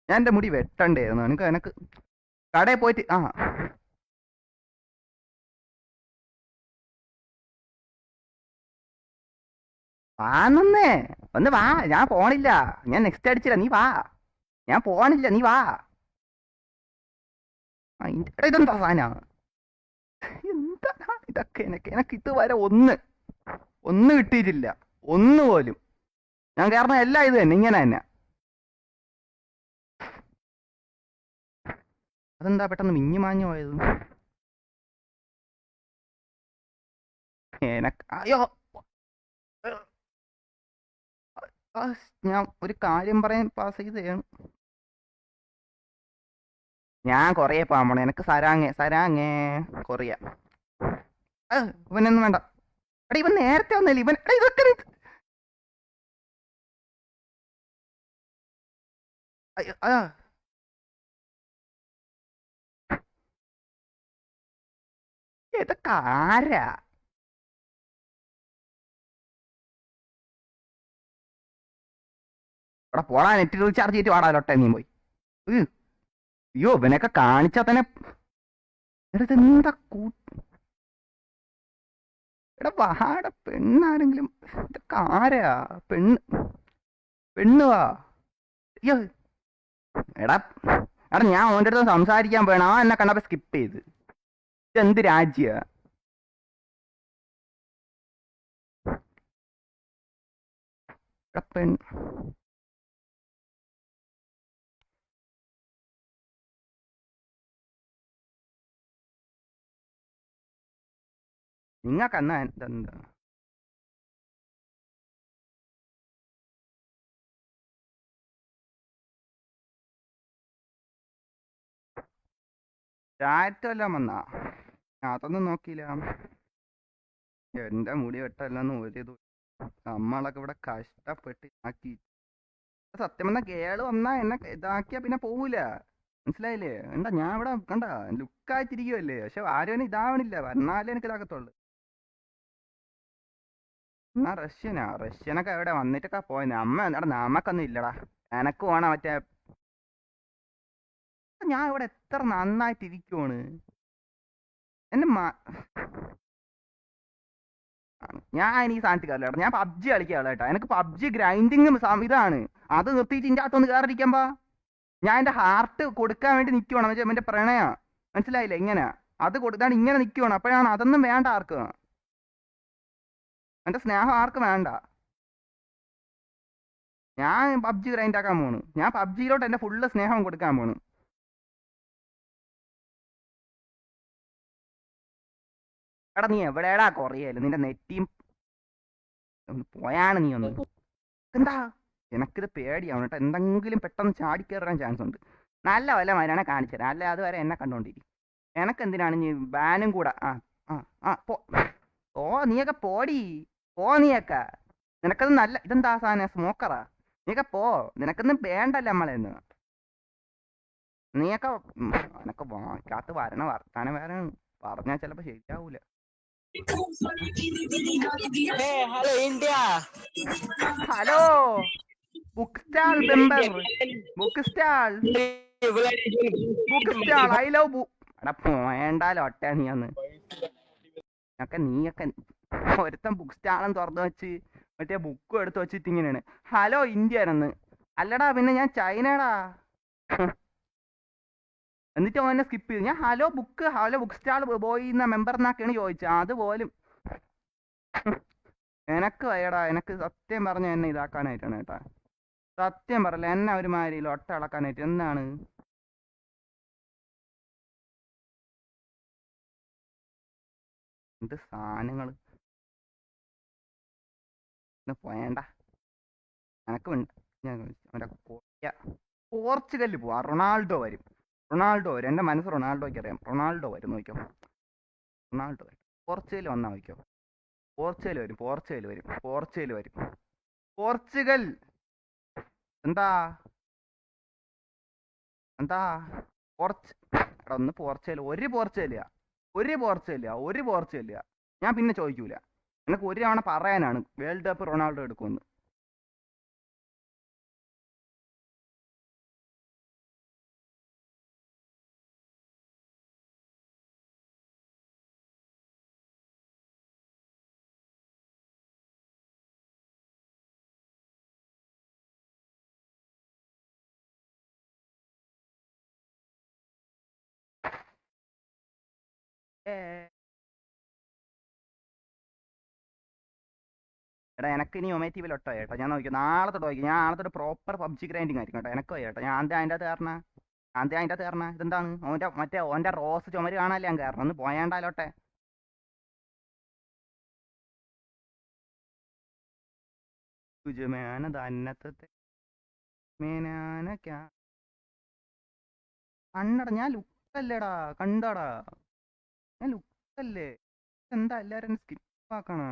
ഞാൻ എൻ്റെ മുടി വെട്ടണ്ടായിരുന്നു. എനിക്ക് കടയിൽ പോയിട്ട് വാന്നേ, ഒന്ന് വാ. ഞാൻ പോണില്ല, ഞാൻ നെക്സ്റ്റ് അടിച്ചില്ല, നീ വാ. ഞാൻ പോണില്ല, നീ വാ. ഇതെന്താ സാധന? എന്താ ഇതൊക്കെ? എനിക്ക് ഇതുവരെ ഒന്ന് കിട്ടിയിട്ടില്ല, ഒന്ന് പോലും. ഞാൻ കാരണം എല്ലാം ഇത് തന്നെ, ഇങ്ങനെ തന്നെ. അതെന്താ പെട്ടെന്ന് മിഞ്ഞു മാഞ്ഞു പോയത്? അയ്യോ, ഞാൻ ഒരു കാര്യം പറയാൻ പാസ് ചെയ്തതാണ്. ഞാൻ കൊറിയ പോകാൻ പോണേ. എനിക്ക് സരാങ്ങേ കൊറിയ. ഇവനൊന്നും വേണ്ട. എടാ ഇവൻ നേരത്തെ വന്നില്ല. ഇവൻ ഇതൊക്കെ ഇതൊക്കെ ആരാ? ഇവിടെ പോടാ, നെറ്റ് റീചാർജ് ചെയ്തിട്ട് വാടാലോട്ടെ നീ പോയി. അയ്യോ, ഇവനൊക്കെ കാണിച്ചാ തന്നെ. ഇതെന്താ എടാ വാട, പെണ്ണാരെങ്കിലും. ഇതൊക്കെ ആരാ? പെണ്ണ് വാ. അയ്യോ എടാ എടാ, ഞാൻ ഓൻ്റെ അടുത്ത് സംസാരിക്കാൻ പോയണ, ആ എന്നെ കണ്ടപ്പോ സ്കിപ്പ് ചെയ്ത്. ഇതെന്ത് രാജ്യ? പെൺ നിങ്ങൾക്കെന്നാ ഇതെന്താ? ചാറ്റെല്ലാം വന്നാ? അതൊന്നും നോക്കിയില്ല. എന്റെ മുടി വെട്ടല്ലെന്ന് ഒരു നമ്മളൊക്കെ ഇവിടെ കഷ്ടപ്പെട്ട് ആക്കി. സത്യം പറഞ്ഞ കേള് വന്നാ എന്നെ ഇതാക്കിയാ പിന്നെ പോവൂല. മനസ്സിലായില്ലേ? എന്താ ഞാൻ ഇവിടെ കണ്ട ലുക്കായിട്ടിരിക്കുവല്ലേ, പക്ഷെ ആരും ഇതാവണില്ല. വന്നാലേ എനിക്ക് ഇതാക്കത്തുള്ളു. എന്നാ റഷ്യനൊക്കെ എവിടെ വന്നിട്ടൊക്കെ പോയത്? നമുക്കൊന്നും ഇല്ലടാ. എനക്ക് വേണം മറ്റേ. ഞാൻ ഇവിടെ എത്ര നന്നായിട്ടിരിക്കുവാണ്. എന്റെ ഞാൻ ഈ സാധനത്തിൽ കയറില്ല. ഞാൻ പബ്ജി കളിക്കാനുള്ള കേട്ടോ. എനിക്ക് പബ്ജി ഗ്രൈൻഡിങ് ഇതാണ്. അത് നിർത്തിയിട്ട് ഇതിൻ്റെ അകത്തൊന്ന് കയറിയിരിക്കുമ്പോ ഞാൻ എന്റെ ഹാർട്ട് കൊടുക്കാൻ വേണ്ടി നിൽക്കുവാണ്. എന്റെ പ്രണയ, മനസ്സിലായില്ലേ? ഇങ്ങനെ അത് കൊടുത്താണ് ഇങ്ങനെ നിൽക്കുവാണ്. അപ്പോഴാണ് അതൊന്നും വേണ്ട ആർക്കും. എന്റെ സ്നേഹം ആർക്കും വേണ്ട. ഞാൻ പബ്ജി ഗ്രൈൻഡ് ആക്കാൻ പോണു. ഞാൻ പബ്ജിയിലോട്ട് എന്റെ ഫുള്ള് സ്നേഹം കൊടുക്കാൻ പോണു. എടാ നീ എവിടെയാടാ കൊറിയല്? നിന്റെ നെറ്റിയും പോയാണ് നീ ഒന്ന്. എന്താ എനക്കിത് പേടിയാവണം കേട്ടോ. എന്തെങ്കിലും പെട്ടെന്ന് ചാടിക്കയറാൻ ചാൻസ് ഉണ്ട്. നല്ല വല്ല മരാനെ കാണിച്ചുതരാം, അല്ല അതുവരെ എന്നെ കണ്ടോണ്ടിരിക്കും. എനക്കെന്തിനാണ് നീ ബാനും കൂടെ? ഓ നീയൊക്കെ പോടി, നീയൊക്കെ. നിനക്കത് നല്ല ഇതെന്താ സാധനം? സ്മോക്കറാ? നീയൊക്കെ നിനക്കൊന്നും വേണ്ടല്ല നമ്മളെന്ന്. നീയൊക്കെ എനക്ക് വായിക്കാത്ത വരണ വർത്താനം വേറെ പറഞ്ഞാൽ ചിലപ്പോ ശരിയാവൂല. Hello India. Hello book stall member. Book stall I love book. എടാ പോയണ്ടാലോ ഒട്ടേ നീ ഒന്ന്. നീയൊക്കെ ഒരുത്തൻ ബുക്ക് സ്റ്റാളും തുറന്നു വെച്ച് മറ്റേ ബുക്കും എടുത്ത് വെച്ചിട്ട് ഇങ്ങനെയാണ് ഹലോ ഇന്ത്യനെന്ന്. അല്ലടാ പിന്നെ ഞാൻ ചൈനടാ. എന്നിട്ട് ഓനെ സ്കിപ്പ് ചെയ്തു. ഞാൻ ഹലോ ബുക്ക് സ്റ്റാൾ ബോയ് എന്ന മെമ്പർ എന്നാക്കെയാണ് ചോദിച്ചത്. അതുപോലും എനക്ക് വയ്യടാ. എനക്ക് സത്യം പറഞ്ഞ എന്നെ ഇതാക്കാനായിട്ടാണ് കേട്ടാ. സത്യം പറയല്ല, എന്നെ ഒരുമാതിരി ഒട്ട ഇളക്കാനായിട്ട്. എന്താണ് എന്ത് സാധനങ്ങൾ പോയണ്ട. എനക്ക് മറ്റേ പോർച്ചുഗലിൽ പോവാ. റൊണാൾഡോ വരും. റൊണാൾഡോ വരും. എൻ്റെ മനസ്സ് റൊണാൾഡോയ്ക്ക് അറിയാം. റൊണാൾഡോ വരും നോക്കിയോ. റൊണാൾഡോ വരും. പോർച്ചുഗൽ വന്നാൽ നോക്കിയോ. പോർച്ചുഗൽ വരും. പോർച്ചുഗൽ വരും. പോർച്ചുഗൽ വരും. പോർച്ചുഗൽ എന്താ എന്താ എടാ ഒന്ന് പോർച്ചുഗൽ. ഒരു പോർച്ചുഗലില്ല. ഞാൻ പിന്നെ ചോദിക്കൂല. എനിക്ക് ഒരു തവണ പറയാനാണ് വേൾഡ് കപ്പ് റൊണാൾഡോ എടുക്കുമെന്ന്. എടാ എനിക്ക് ഇനി ഒമേറ്റീവിൽ ഒട്ടോ ചേട്ടാ. ഞാൻ നോക്കി നാളത്തെ നോക്കി. ഞാൻ നാളത്തെ പ്രോപ്പർ പബ്ജി ഗ്രൈൻഡിങ് ആയിരിക്കും കേട്ടോ. എനിക്ക് ചേട്ടാ ഞാൻ അതിൻ്റെ അകത്ത് കയറണ ഇതെന്താണ് ഓൻ്റെ റോസ് ചുമര് കാണാല്ലേ ഞാൻ കയറണം. ഒന്ന് പോയാണ്ടാലോട്ടെ. കണ്ണട ഞാൻ ലുക്കല്ലേടാ. കണ്ടടാ ഞാൻ ലുക്കല്ലേ. എന്താ എല്ലാരും സ്കിപ്പ് ആക്കണ?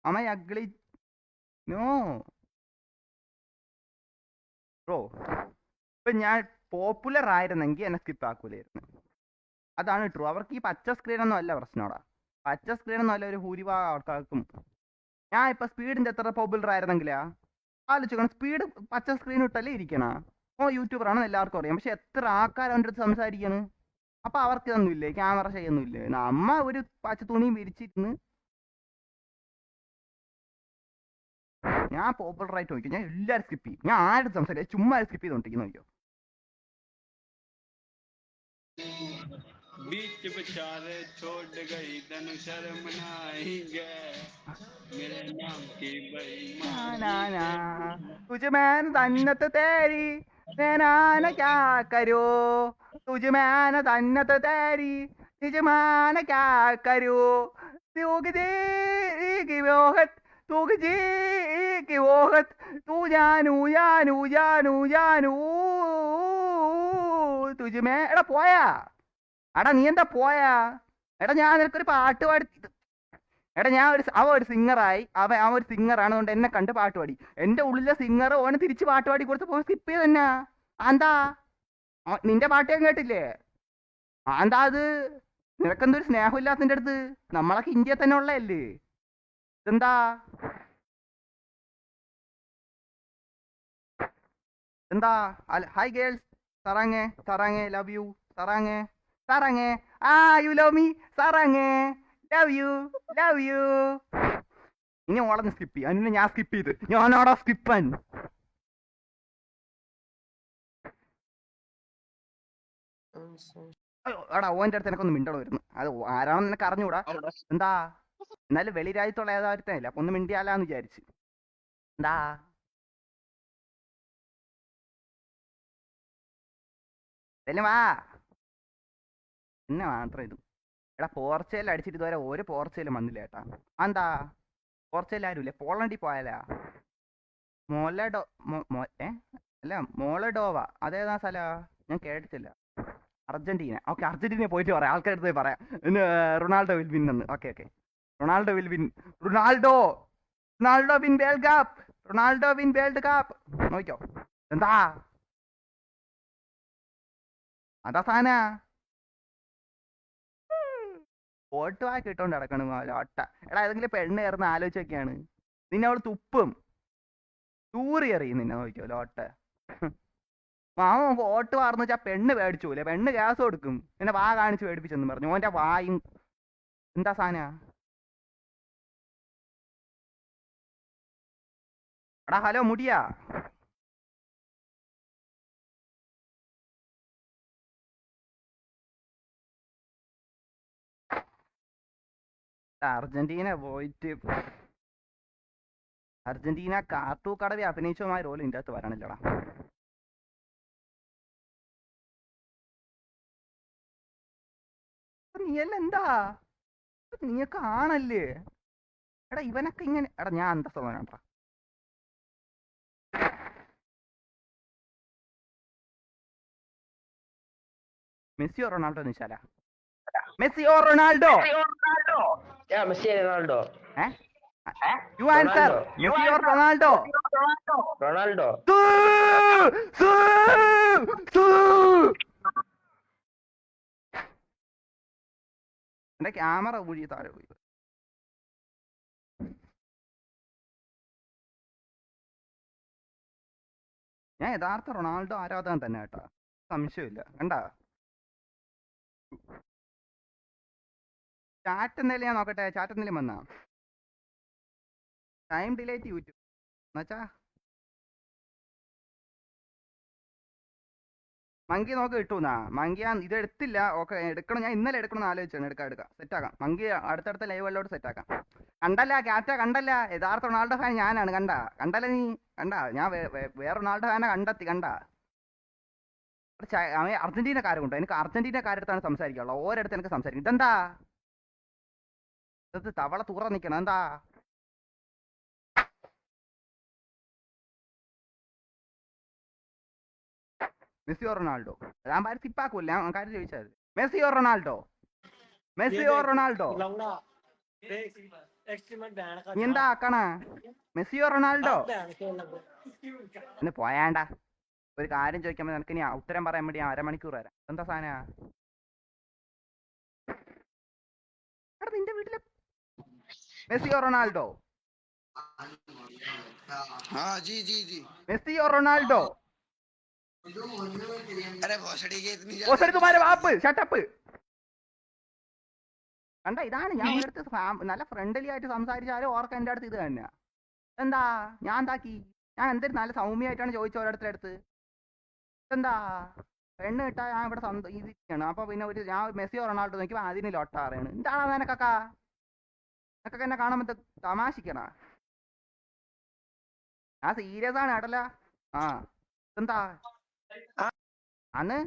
അമ്മ അഗ്ലി നോ ബ്രോ. ഇപ്പൊ ഞാൻ പോപ്പുലർ ആയിരുന്നെങ്കിൽ എന്നെ സ്കിപ്പ് ആക്കൂലായിരുന്നു. അതാണ് ട്രൂ. അവർക്ക് ഈ പച്ച സ്ക്രീനൊന്നും അല്ല പ്രശ്നോടാ. പച്ച സ്ക്രീനൊന്നും അല്ല ഒരു ഭൂരിഭാഗം ആൾക്കാർക്കും. ഞാൻ ഇപ്പൊ സ്പീഡിന്റെ എത്ര പോപ്പുലർ ആയിരുന്നെങ്കിലാ ആലോചിക്കണം. സ്പീഡ് പച്ച സ്ക്രീൻ ഇട്ടല്ലേ ഇരിക്കണ. യൂട്യൂബർ ആണെന്ന് എല്ലാവർക്കും അറിയാം. പക്ഷെ എത്ര ആൾക്കാർ അവൻ്റെ അടുത്ത് സംസാരിക്കണ്. അപ്പൊ അവർക്ക് ഇതൊന്നുമില്ലേ, ക്യാമറ ചെയ്യൊന്നുമില്ലേ. നമ്മ ഒരു പച്ച തുണിയും വിരിച്ചിരുന്ന് ഞാൻ പോപ്പുലർ ആയിട്ട് നോക്കിയോ. ഞാൻ എല്ലാവരും സ്കിപ്പ് ചെയ്യും. ഞാൻ ആരും സംസാരിക്കും. ചുമ്മാ സ്കിപ്പ് ചെയ്തോണ്ടിരിക്കുന്നു നോക്കിയോ. बीच बेचारे छोड़ गई तनु शर्म नाएंगे मेरे नाम की बेईमान तुझे मैंने जन्नत तेरी मैंने क्या करो. तुझे मैंने जन्नत तेरी तुझे मैंने क्या करो. की वोहत तू जी की वोहत तू जानू जानू जानू जानू तुझे मैं. എടാ പോയാ. എടാ നീ എന്താ പോയാ. എടാ ഞാൻ നിനക്കൊരു പാട്ട് പാടി. എടാ ഞാൻ ഒരു സിംഗറായി. അവൻ ഒരു സിംഗറാണ്. അതുകൊണ്ട് എന്നെ കണ്ട് പാട്ട് പാടി. എന്റെ ഉള്ളിലെ സിംഗർ ഓനെ തിരിച്ച് പാട്ട് പാടി കൊടുത്ത് പോയി സ്കിപ്പ് ചെയ്ത് തന്നെ. എന്താ നിന്റെ പാട്ട് ഞാൻ കേട്ടില്ലേ. എന്താ അത് നിനക്കെന്തൊരു സ്നേഹമില്ലാത്ത നിന്റെ അടുത്ത്. നമ്മളൊക്കെ ഇന്ത്യയിൽ തന്നെ ഉള്ളതല്ലേ. എന്താ എന്താ ഹായ് ഗേൾസ്. സറാങ്ങേ ലവ് യു. സറാങ്ങേ യു ലവ് മീ. സറാങ്ങേ ലവ് യു. ഇനി ഓളന്ന് സ്കിപ്പ് ചെയ്യും. അതിന് ഞാൻ സ്കിപ്പ് ചെയ്ത് ഞാനോടാ സ്കിപ്പൻ. എടാ ഓൻ്റെ അടുത്ത് എനക്കൊന്ന് മിണ്ടട വരുന്നു. അത് ആരാണെന്ന് നിനക്ക് അറിഞ്ഞൂടാ. എന്താ എന്നാലും വെളി രാജ്യത്തുള്ള ഏതാവരുത്തല്ലേ. അപ്പൊ ഒന്ന് മിണ്ടിയാലാന്ന് വിചാരിച്ച്. എന്താ വാ പിന്നെ മാത്രം ഇത്. എടാ പോർച്ചുഗൽ അടിച്ചിട്ട് ഇതുവരെ ഒരു പോർച്ചുഗലും വന്നില്ല ചേട്ടാ. എന്താ പോർച്ചുഗൽ ആരുമില്ലേ. പോളണ്ടിൽ പോയാലാ. മോളഡോവ അതേതാ സ്ഥല ഞാൻ കേട്ടിട്ടില്ല. അർജന്റീന. ഓക്കെ അർജന്റീന പോയിട്ട് പറയാം. ആൾക്കാരുടെ പോയി പറയാം റൊണാൾഡോ വിൽ വിൻ എന്ന്. Okay Ronaldo will win. Ronaldo win world cup. നോക്കിയോ എന്താ അതാ സാധന വോട്ട് വാക്കി ഇട്ടോണ്ട് നടക്കണം ഒട്ട. എടാ ഏതെങ്കിലും പെണ്ണ് കയറുന്ന ആലോചിച്ചൊക്കെയാണ്. നിന്നെ അവള് തുപ്പും തൂറി എറിയും നിന്നെ നോക്കിയോ ലോട്ട. മാമ വോട്ട് വാർന്ന് വെച്ചാൽ പെണ്ണ് പേടിച്ചൂലെ. പെണ്ണ് ഗ്യാസ് കൊടുക്കും. എന്നെ വാ കാണിച്ച് പേടിപ്പിച്ചെന്ന് പറഞ്ഞു. ഓന്റെ വായും എന്താ സാധന. എടാ ഹലോ മുടിയാ. അർജന്റീന പോയിട്ട് അർജന്റീന കാർത്തു കടവി അഭിനയിച്ചതുമായ റോൾ ഇതിൻ്റെ അകത്ത് വരണില്ലടാ. നീയല്ല എന്താ നീയൊക്കെ ആണല്ലേ. എടാ ഇവനൊക്കെ ഇങ്ങനെ. എടാ ഞാൻ അന്തസ്സോടാ. മെസ്സിയോ റൊണാൾഡോ നിശാല മെസ്സിയോ Ronaldo Yeah, Messi and Ronaldo. You answer Ronaldo. മെസ്സിയോ റൊണാൾഡോ Ronaldo. എന്റെ ക്യാമറ ഊഴി താഴെ പോയി. ഞാൻ യഥാർത്ഥ റൊണാൾഡോ ആരാധകൻ തന്നെ കേട്ടാ, സംശയമില്ല. കണ്ടാ ചാറ്റ് എന്തെങ്കിലും ഞാൻ നോക്കട്ടെ, ചാറ്റ് എന്തെങ്കിലും വന്നാ ടൈം ഡിലേറ്റ് യൂട്യൂബ് എന്നുവെച്ചാ മങ്കി നോക്ക് കിട്ടൂന്നാ. മങ്കി ഞാൻ ഇത് എടുത്തില്ല. ഓക്കെ എടുക്കണം, ഞാൻ ഇന്നലെ എടുക്കണമെന്ന് ആലോചിച്ചാണ്. എടുക്കാം സെറ്റാക്കാം. മങ്കി അടുത്തടുത്ത ലൈവുകളിലോട്ട് സെറ്റാക്കാം. കണ്ടല്ല ക്യാപ്റ്റ, കണ്ടല്ല യഥാർത്ഥ റൊണാൾഡോ ഫാൻ ഞാനാണ്. കണ്ടല്ല നീ കണ്ടാ? ഞാൻ വേറെ റൊണാൾഡോ ഫാനെ കണ്ടെത്തി. കണ്ടാ അവൻ അർജന്റീനക്കാരെ കൊണ്ടോ? എനിക്ക് അർജന്റീനക്കാരടുത്താണ് സംസാരിക്കാനുള്ളത്. ഓരോരുത്തർ എനിക്ക് സംസാരിക്കും. ഇതെന്താ ഇത് തവള തൂറ നിക്കണം എന്താ? മെസ്സിയോ റൊണാൾഡോ? ഞാൻ പാര് സിപ്പാക്കൂല്ല, ഞാൻ കാര്യം ചോദിച്ചത്. മെസ്സിയോ റൊണാൾഡോ? മെസ്സിയോ റൊണാൾഡോ? നീ എന്താ ആക്കണ? മെസ്സിയോ റൊണാൾഡോ? എന്ന് പോയാണ്ട. ഒരു കാര്യം ചോദിക്കുമ്പോ നിനക്ക് ഇനി ഉത്തരം പറയാൻ വേണ്ടി ഞാൻ അരമണിക്കൂർ വരാം. എന്താ സാധന? നിന്റെ വീട്ടിലെ മെസ്സിയോ റൊണാൾഡോ? हाँ जी जी जी। മെസ്സിയോ റൊണാൾഡോ? अरे भोसड़ी के इतनी ഓസരി തുമാരെ വാപ്പ് ഷട്ടപ്പ്. കണ്ട, ഇതാണ് ഞാൻ ഒരിടത്ത് നല്ല ഫ്രണ്ട്ലി ആയിട്ട് സംസാരിച്ചാലും ഓർക്ക് എൻ്റെ അടുത്ത് ഇത് തന്നെയാ. എന്താ ഞാൻ എന്താക്കി? ഞാൻ എന്തൊരു നല്ല സൗമ്യമായിട്ടാണ് ചോദിച്ചത് ഓരോരുത്തരുടെ. എന്താ പെണ്ണ് കിട്ടാ ഞാൻ ഇവിടെ ഇതിരിക്കണം. അപ്പൊ പിന്നെ ഞാൻ മെസ്സിയോ റൊണാൾഡോ നോക്കിയപ്പോ അതിന് ലൊട്ടാറാണ്. എന്താണോ നിനക്കൊക്കെ? നിനക്കൊക്കെ എന്നെ കാണുമ്പോ തമാശിക്കണ? ഞാൻ സീരിയസ് ആണ് ഏട്ടല്ല. ആ എന്താ അന്ന്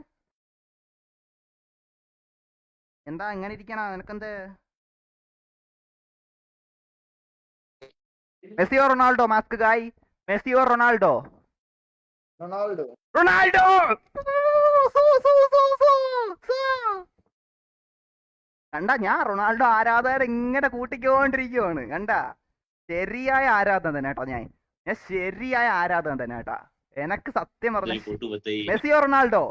എന്താ ഇങ്ങനെ ഇരിക്കണ? നിനക്കെന്ത്? മെസ്സിയോ റൊണാൾഡോ? മാസ്ക് ഗായ് മെസ്സിയോ റൊണാൾഡോ? Ronaldo. റൊണാൾഡോ! കണ്ട, ഞാൻ റൊണാൾഡോ ആരാധകർ ഇങ്ങനെ കൂട്ടിക്കൊണ്ടിരിക്കുവാണ്. കണ്ട, ശരിയായ ആരാധകൻ തന്നെ കേട്ടോ. ഞാൻ ശരിയായ ആരാധകൻ തന്നെ കേട്ടാ. എനക്ക് സത്യം പറഞ്ഞ മെസ്സിയോ റൊണാൾഡോ?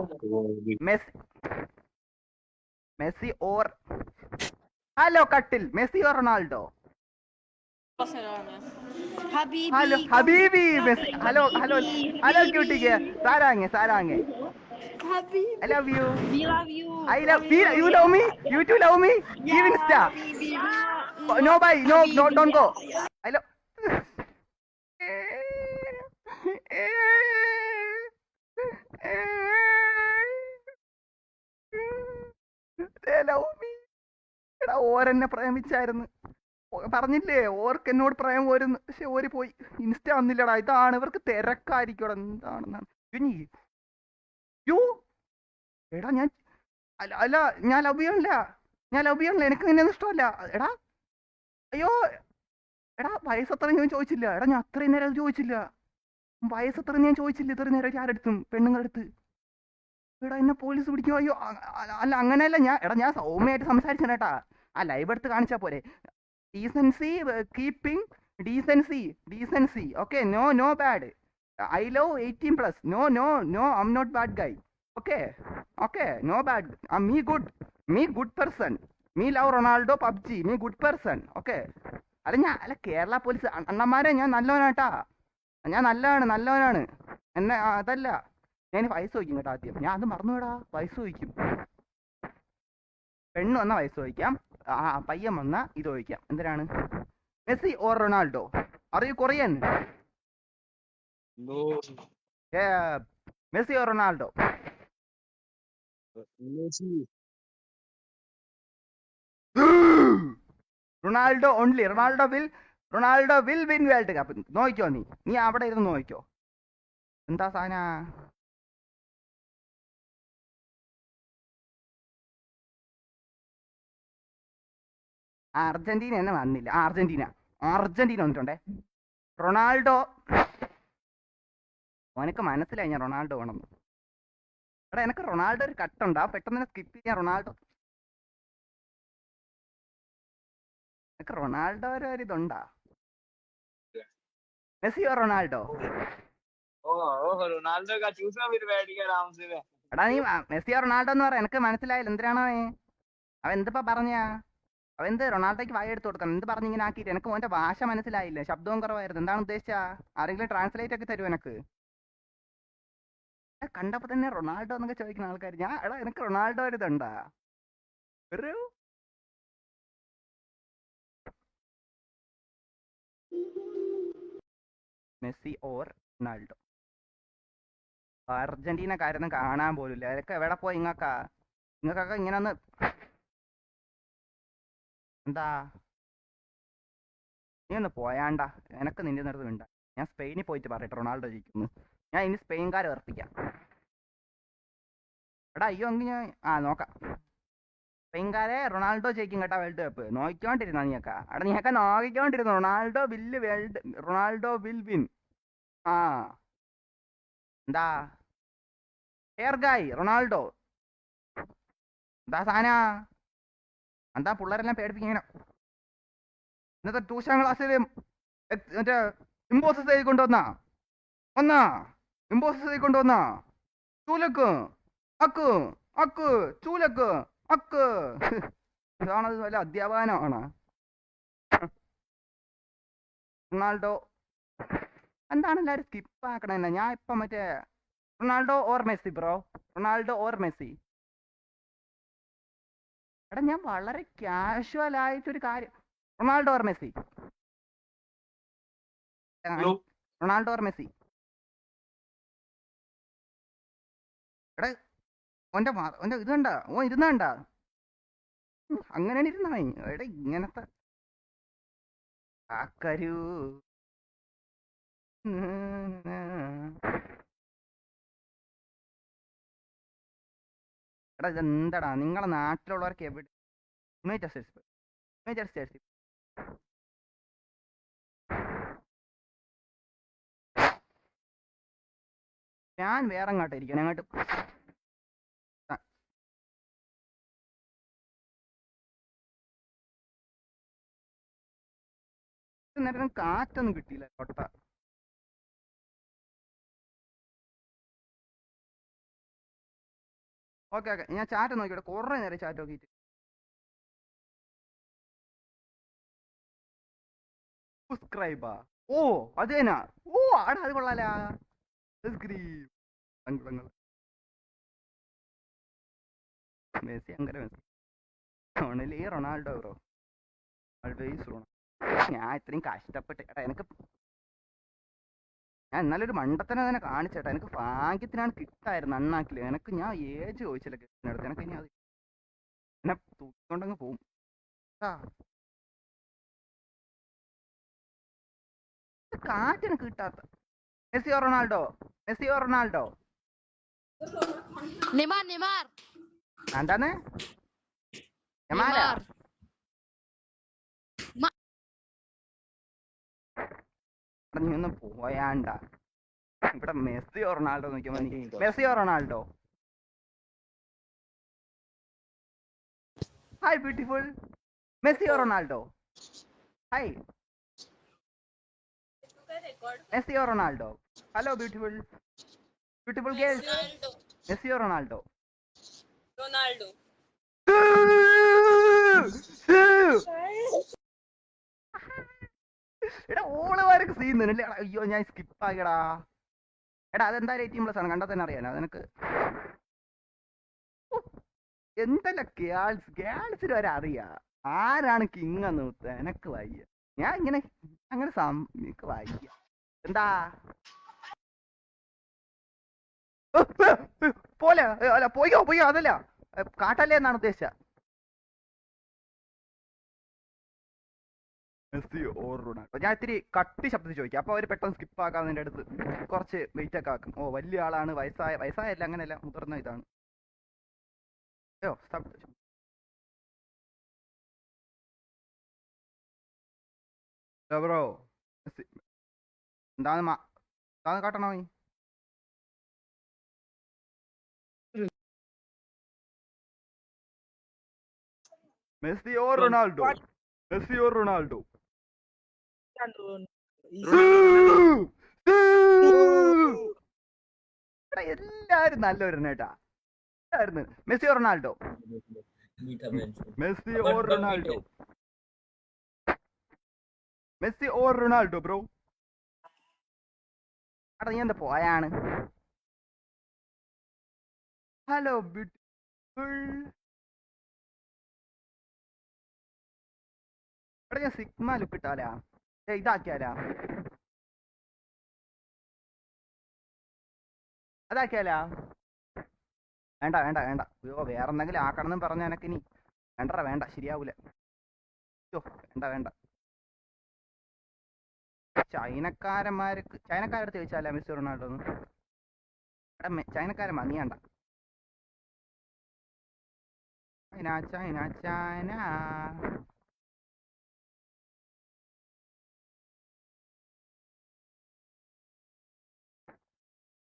മെസ്സി ഓർ ഹലോ കട്ടിൽ മെസ്സിയോ റൊണാൾഡോ? Barcelona. Habibi. ഹലോ ഹബീബി മെസ്സി. ഹലോ ഹലോ ഹലോ ക്യൂട്ടിക്ക് സാരാങ്ങെ സാരാങ്ങെ. Habibi. I love you. We love you. I love you. You love me? You too love me? Give Insta. Habibi. No bye. No no don't go. I love. They love me. എടാ ഓരെന്നെ പ്രേമിച്ചായിരുന്നു. പറഞ്ഞില്ലേ ഓർക്ക് എന്നോട് പ്രേമം പോരുന്നു. പക്ഷെ ഓര് പോയി. Insta വന്നില്ലടാ. ഇതാണ് ഇവർക്ക് തിരക്കായിരിക്കും. എന്താണെന്നാണ് യോ എടാ ഞാൻ അല്ല ഞാൻ ലവ് ചെയ്യണില്ല. എനിക്ക് നിന്നെ ഇഷ്ടമല്ല. എടാ അയ്യോ എടാ വയസ്സത്ര ഞാൻ ചോദിച്ചില്ല. എടാ ഞാൻ അത്രയും നേരം ചോദിച്ചില്ല. വയസ്സത്ര ഞാൻ ചോദിച്ചില്ല ഇത്രയും നേരം ആരെടുത്തും പെണ്ണുങ്ങളുടെ അടുത്ത്. എടാ എന്നെ പോലീസ് പിടിക്കും. അയ്യോ അല്ല അങ്ങനെയല്ല. ഞാൻ സൗമ്യമായിട്ട് സംസാരിച്ചേട്ടാ. ആ ലൈവ് എടുത്ത് കാണിച്ചാ പോരെ. Decency keeping decency okay. No bad. I love 18+. No, I'm not bad guy. Okay, no bad. Me good person. Me love Ronaldo PUBG. Me good person. Okay. അല്ല കേരള പോലീസ് അണ്ണന്മാരെ ഞാൻ നല്ലവനാട്ടാ. ഞാൻ നല്ലവനാണ്. എന്നെ അതല്ല ഞാൻ വയസ്സ് ചോദിക്കും കേട്ടോ. ആദ്യം ഞാൻ അത് മറന്നുവിടാ. വയസ്സ് ചോദിക്കും. പെണ്ണ് വന്ന വയസ്സ് ചോദിക്കാം. പയ്യൻ വന്ന ഇത് ചോദിക്കാം. എന്തിനാണ്? Messi or Ronaldo? Are you Korean? No. Messi or Ronaldo? Messi. Ronaldo only. Ronaldo will win world cup. നോക്കിക്കോ നീ അവിടെ ഇരുന്ന് നോക്കിക്കോ. എന്താ സാധന? അർജന്റീന തന്നെ വന്നില്ല. അർജന്റീന വന്നിട്ടുണ്ടേ. റൊണാൾഡോ ഓനക്ക് മനസ്സിലായി ഞാൻ റൊണാൾഡോ വേണമെന്ന്. എടാ എനിക്ക് റൊണാൾഡോ ഒരു കട്ടുണ്ടാ, പെട്ടെന്ന് സ്കിപ്പ് ചെയ്യാൻ റൊണാൾഡോ. എനിക്ക് റൊണാൾഡോ ഒരു ഇതുണ്ടാ. മെസ്സിയോ റൊണാൾഡോ? ओह रोनाल्डो का चूसा फिर बैठ गया आराम से वे। എടാ നീ മെസ്സിയോ റൊണാൾഡോ എന്ന് പറയാം, എനിക്ക് മനസ്സിലായില്ല എന്തിനാണോ അവൻ എന്തിപ്പോ പറഞ്ഞാ. അവൻ എന്ത് റൊണാൾഡോയ്ക്ക് വായ എടുത്ത് കൊടുക്കണം എന്ത് പറഞ്ഞ് ഇങ്ങനെ ആക്കിയിട്ട്. എനിക്ക് ഓന്റെ ഭാഷ മനസ്സിലായില്ല, ശബ്ദവും കുറവായിരുന്നു. എന്താണ് ഉദ്ദേശിച്ചാ? ആരെങ്കിലും ട്രാൻസ്ലേറ്റ് ഒക്കെ തരുമോ എനക്ക്? കണ്ടപ്പോ തന്നെ റൊണാൾഡോ എന്നൊക്കെ ചോദിക്കുന്ന ആൾക്കാർ. ഞാൻ എടാ എനിക്ക് റൊണാൾഡോ ഒരു ഇതുണ്ടാ ഒരു മെസ്സി ഓർ റൊണാൾഡോ. അർജന്റീനക്കാരൊന്നും കാണാൻ പോലില്ല. അതൊക്കെ എവിടെ പോയി നിങ്ങൾക്കൊക്കെ ഇങ്ങനെ ഒന്ന് എന്താ നീ ഒന്ന് പോയാണ്ടാ. എനക്ക് നിന്റെ നേരത്ത് വേണ്ട. ഞാൻ സ്പെയിനിൽ പോയിട്ട് പറയട്ടെ റൊണാൾഡോ ജയിക്കുന്നു. ഞാൻ ഇനി സ്പെയിൻകാരെ ഉറപ്പിക്കാം. എടാ അയ്യോ എങ്കിൽ ഞാൻ നോക്കാം. സ്പെയിൻകാരെ റൊണാൾഡോ ജയിക്കും കേട്ടാ വേൾഡ് കപ്പ്. നോക്കിക്കൊണ്ടിരുന്ന നീയൊക്കെ അവിടെ നീയൊക്കെ നോക്കിക്കൊണ്ടിരുന്നു. Ronaldo will win. ആ എന്താ റൊണാൾഡോ എന്താ സാധന എന്താ പിള്ളേരെല്ലാം പേടിപ്പിങ്ങനെ. ഇന്നത്തെ ട്യൂഷൻ ക്ലാസ്സിൽ മറ്റേ ഇമ്പോസസ് എഴുതി കൊണ്ടുവന്നാ ഇമ്പോസസ് എഴുതി കൊണ്ടുവന്നാ ചൂലക്ക് അക്ക് അക്ക് ചൂലക്ക് അക്ക്. ഇതാണത് വല്ല അധ്യാപകനാണ്. റൊണാൾഡോ എന്താണ് എല്ലാവരും സ്കിപ്പ് ആക്കണേ? ഞാൻ ഇപ്പം മറ്റേ Ronaldo or Messi bro, Ronaldo or Messi. എടാ ഞാൻ വളരെ കാഷ്വൽ ആയിട്ടൊരു കാര്യം. Ronaldo or Messi, Ronaldo or Messi. എടാ ഓന്റെ ഇത് കണ്ട, ഓൻ ഇരുന്നണ്ട അങ്ങനെയാണ് ഇരുന്നാ. എടാ ഇങ്ങനത്തെ ആക്കരൂ. എടാ ഇതെന്താടാ നിങ്ങളെ നാട്ടിലുള്ളവർക്ക് എവിടെ മേജർ സ്റ്റേറ്റ്സ് ഞാൻ വേറെ അങ്ങോട്ട് ഇരിക്കണം. അങ്ങോട്ട് നേരം കാറ്റൊന്നും കിട്ടിയില്ല കൊട്ട. ഓക്കെ ഓക്കെ ഞാൻ ചാറ്റ് നോക്കിയോട്ടെ. കുറേ നേരം ചാറ്റ് നോക്കിയിട്ട്. സബ്സ്ക്രൈബാ ഓ അത് തന്നെ. ഓ ആടാ അത് കൊള്ളാല. മെസ്സി അങ്ങനെ Messi only Ronaldo bro always Ronaldo. ഞാൻ ഇത്രയും കഷ്ടപ്പെട്ട് എടാ എനിക്ക് ഞാൻ എന്നാലും ഒരു മണ്ടത്തനെ തന്നെ കാണിച്ചേട്ടാ. എനിക്ക് ഭാഗ്യത്തിനാണ് കിട്ടായിരുന്നു അണ്ണാക്കില്. എനിക്ക് ഞാൻ ഏജ് ചോദിച്ചില്ല കിട്ടുന്നിടത്ത്. എനിക്ക് ഇനി അത് എന്നെ തൂക്കിക്കൊണ്ടങ്ങ് പോവും. കാറ്റിന് കിട്ടാത്ത മെസ്സിയോ റൊണാൾഡോ, മെസ്സിയോ റൊണാൾഡോ. Neymar. എന്താന്ന് യമാലാ? നീ ഒന്ന് പോയാണ്ട. ഇവിടെ മെസ്സിയോ റൊണാൾഡോ നോക്കിയപ്പോ മെസ്സിയോ റൊണാൾഡോ. Hi beautiful. മെസ്സിയോ റൊണാൾഡോ. ഹായ് മെസ്സിയോ റൊണാൾഡോ. Hello beautiful girls. മെസ്സിയോ റൊണാൾഡോ. എടാ ഓളുമാരൊക്കെ സീന്നല്ലേ. അയ്യോ ഞാൻ സ്കിപ്പ് ആക്കിയടാ. എടാ അതെന്തായാലും 18+ ആണ്, കണ്ടാൽ തന്നെ അറിയാലോ അതെനിക്ക്. എന്തല്ല ഗേൾസിന് വരെ അറിയാ ആരാണ് കിങ് എന്ന് എനക്ക് വയ്യ. ഞാൻ ഇങ്ങനെ അങ്ങനെ എനിക്ക് വയ്യ. എന്താ പോലെ അല്ല പോയോ അതല്ല കാട്ടല്ലേ എന്നാണ് ഉദ്ദേശിച്ച. Messi or Ronaldo. ഞാൻ ഇത്തിരി കട്ടി ശബ്ദത്തിൽ ചോദിക്കാം, അപ്പൊ അവര് പെട്ടെന്ന് സ്കിപ്പ് ആക്കാൻ നിന്റെ അടുത്ത് കുറച്ച് വെയിറ്റ് ഒക്കെ ആക്കും. ഓ വലിയ ആളാണ്, വയസ്സായല്ല അങ്ങനെയല്ല മുതിർന്ന ഇതാണ്. അയ്യോ ബ്രോ എന്താണ് കാട്ടണോ നീ? Messi or Ronaldo? Messi or Ronaldo? എടാ, എല്ലാരും നല്ലവരും കേട്ടാ. എല്ലാരും Messi or Ronaldo? Messi or Ronaldo? Messi or Ronaldo bro? എടാ നീ എന്താ പോയാണ്? Hello beautiful. എടാ ഞാൻ സിഗ്മ ലുക്ക് ഇട്ടാലാ? ഇതാക്കിയാലാ? അതാക്കിയാലാ? വേണ്ട വേണ്ട വേണ്ട. അയ്യോ വേറെ എന്തെങ്കിലും ആക്കണമെന്നും പറഞ്ഞ എനക്കിനി വേണ്ടറ, വേണ്ട, ശരിയാവൂല. അയ്യോ വേണ്ട വേണ്ട. ചൈനക്കാരടുത്ത് ചോദിച്ചാലേ മെസ്സി റൊണാൾഡോ ഒന്ന്? എടാ ചൈനക്കാരൻ നീ വേണ്ട. China China China.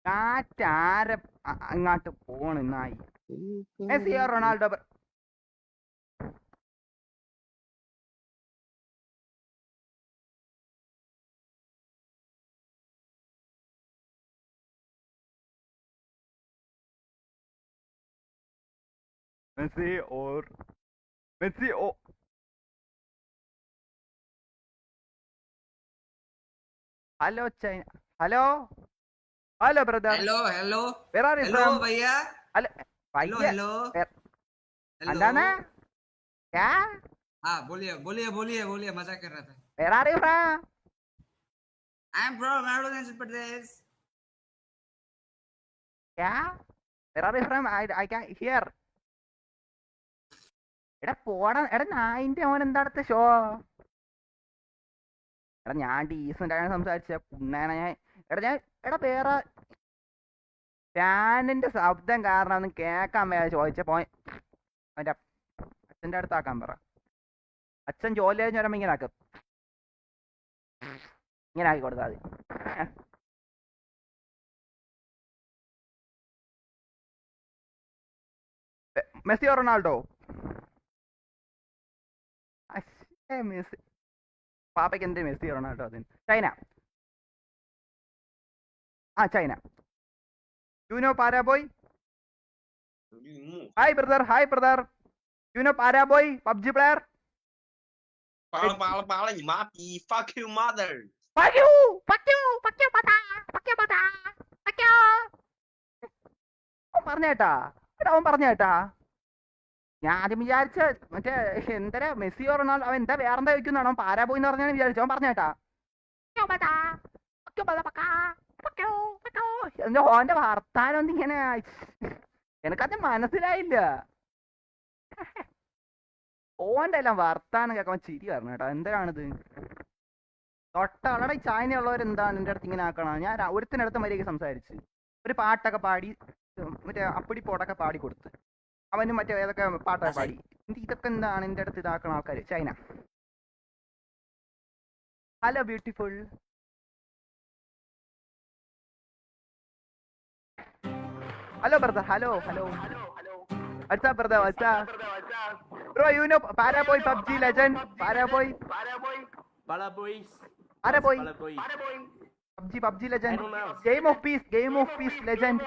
കാറ്റാര അങ്ങോട്ട് പോണ് നായി. Messi or Ronaldo? Messi or Messi oh hello China. Hello hello brother. Hello hello where are you hello from? भैया അല്ല हेलो हेलो എന്താണ്? ക്യാ? हाँ बोलिए बोलिए बोलिए बोलिए मजाक कर रहा था. Where are you from? I am from Arunachal Pradesh. ക്യാ? Where are you from? I can hear. എടാ പോടാ. എടാ നായിന്റെ മോൻ എന്താടത്തെ ഷോ? എടാ ഞാൻ ഡീസന്റ് ആണ് സംസാരിച്ച കുണ്ണേന ഞാൻ. എടാ വേറെ ഫാനിന്റെ ശബ്ദം കാരണം ഒന്നും കേക്കാൻ വേറെ ചോദിച്ച പോയി അവന്റെ അച്ഛൻ്റെ അടുത്താക്കാൻ പറ. അച്ഛൻ ജോലി കഴിഞ്ഞ് വരുമ്പോ ഇങ്ങനെ ആക്കും. ഇങ്ങനെ ആക്കി കൊടുത്താൽ മതി. Messi or Ronaldo? മെസ്സി. പാപ്പയ്ക്ക് എന്ത് മെസ്സി റൊണാൾഡോ? അതിന് China. China. You know Paraboy? Hi brother, hi brother. You know Paraboy, PUBG player? Pala, you mati, fuck you, mother. Fuck you, fuck you, fuck you, pata, fuck you, pata, fuck you. അവൻ പറഞ്ഞേട്ടാ. എടാ അവൻ പറഞ്ഞേട്ടാ. ഞാൻ ആദ്യം വിചാരിച്ച മറ്റേ എന്തരാ Messi Ronaldo, അവൻ എന്താ വേറെന്താ ചോദിക്കുന്നതാണോ? അവൻ പാരാബോയ് എന്ന് പറഞ്ഞാണ് വിചാരിച്ചു. അവൻ പറഞ്ഞേട്ടാ. ഓന്റെ വർത്താനം ഒന്നും ഇങ്ങനെ എനക്കത് മനസ്സിലായില്ല. ഓന്റെ എല്ലാം വർത്താനം കേൾക്കാൻ ചിരി വരണം കേട്ടോ. എന്താണിത്? തൊട്ടവിടെ ഈ ചൈനയുള്ളവർ എന്താണ് എൻ്റെ അടുത്ത് ഇങ്ങനെ ആക്കണം? ഞാൻ ഒരുത്തിനടുത്ത് മര്യാദയ്ക്ക് സംസാരിച്ച് ഒരു പാട്ടൊക്കെ പാടി, മറ്റേ അപ്പടി പോട്ടൊക്കെ പാടി കൊടുത്ത്, അവനും മറ്റേ ഏതൊക്കെ പാട്ടൊക്കെ പാടി. ഇതൊക്കെ എന്താണ് എൻ്റെ അടുത്ത് ഇതാക്കണ ആൾക്കാർ? China. Hello beautiful. Hello brother, hello. What's up brother, what's up? Bro, you know Paraboy PUBG legend? Paraboy. PUBG legend. Game of Peace legend.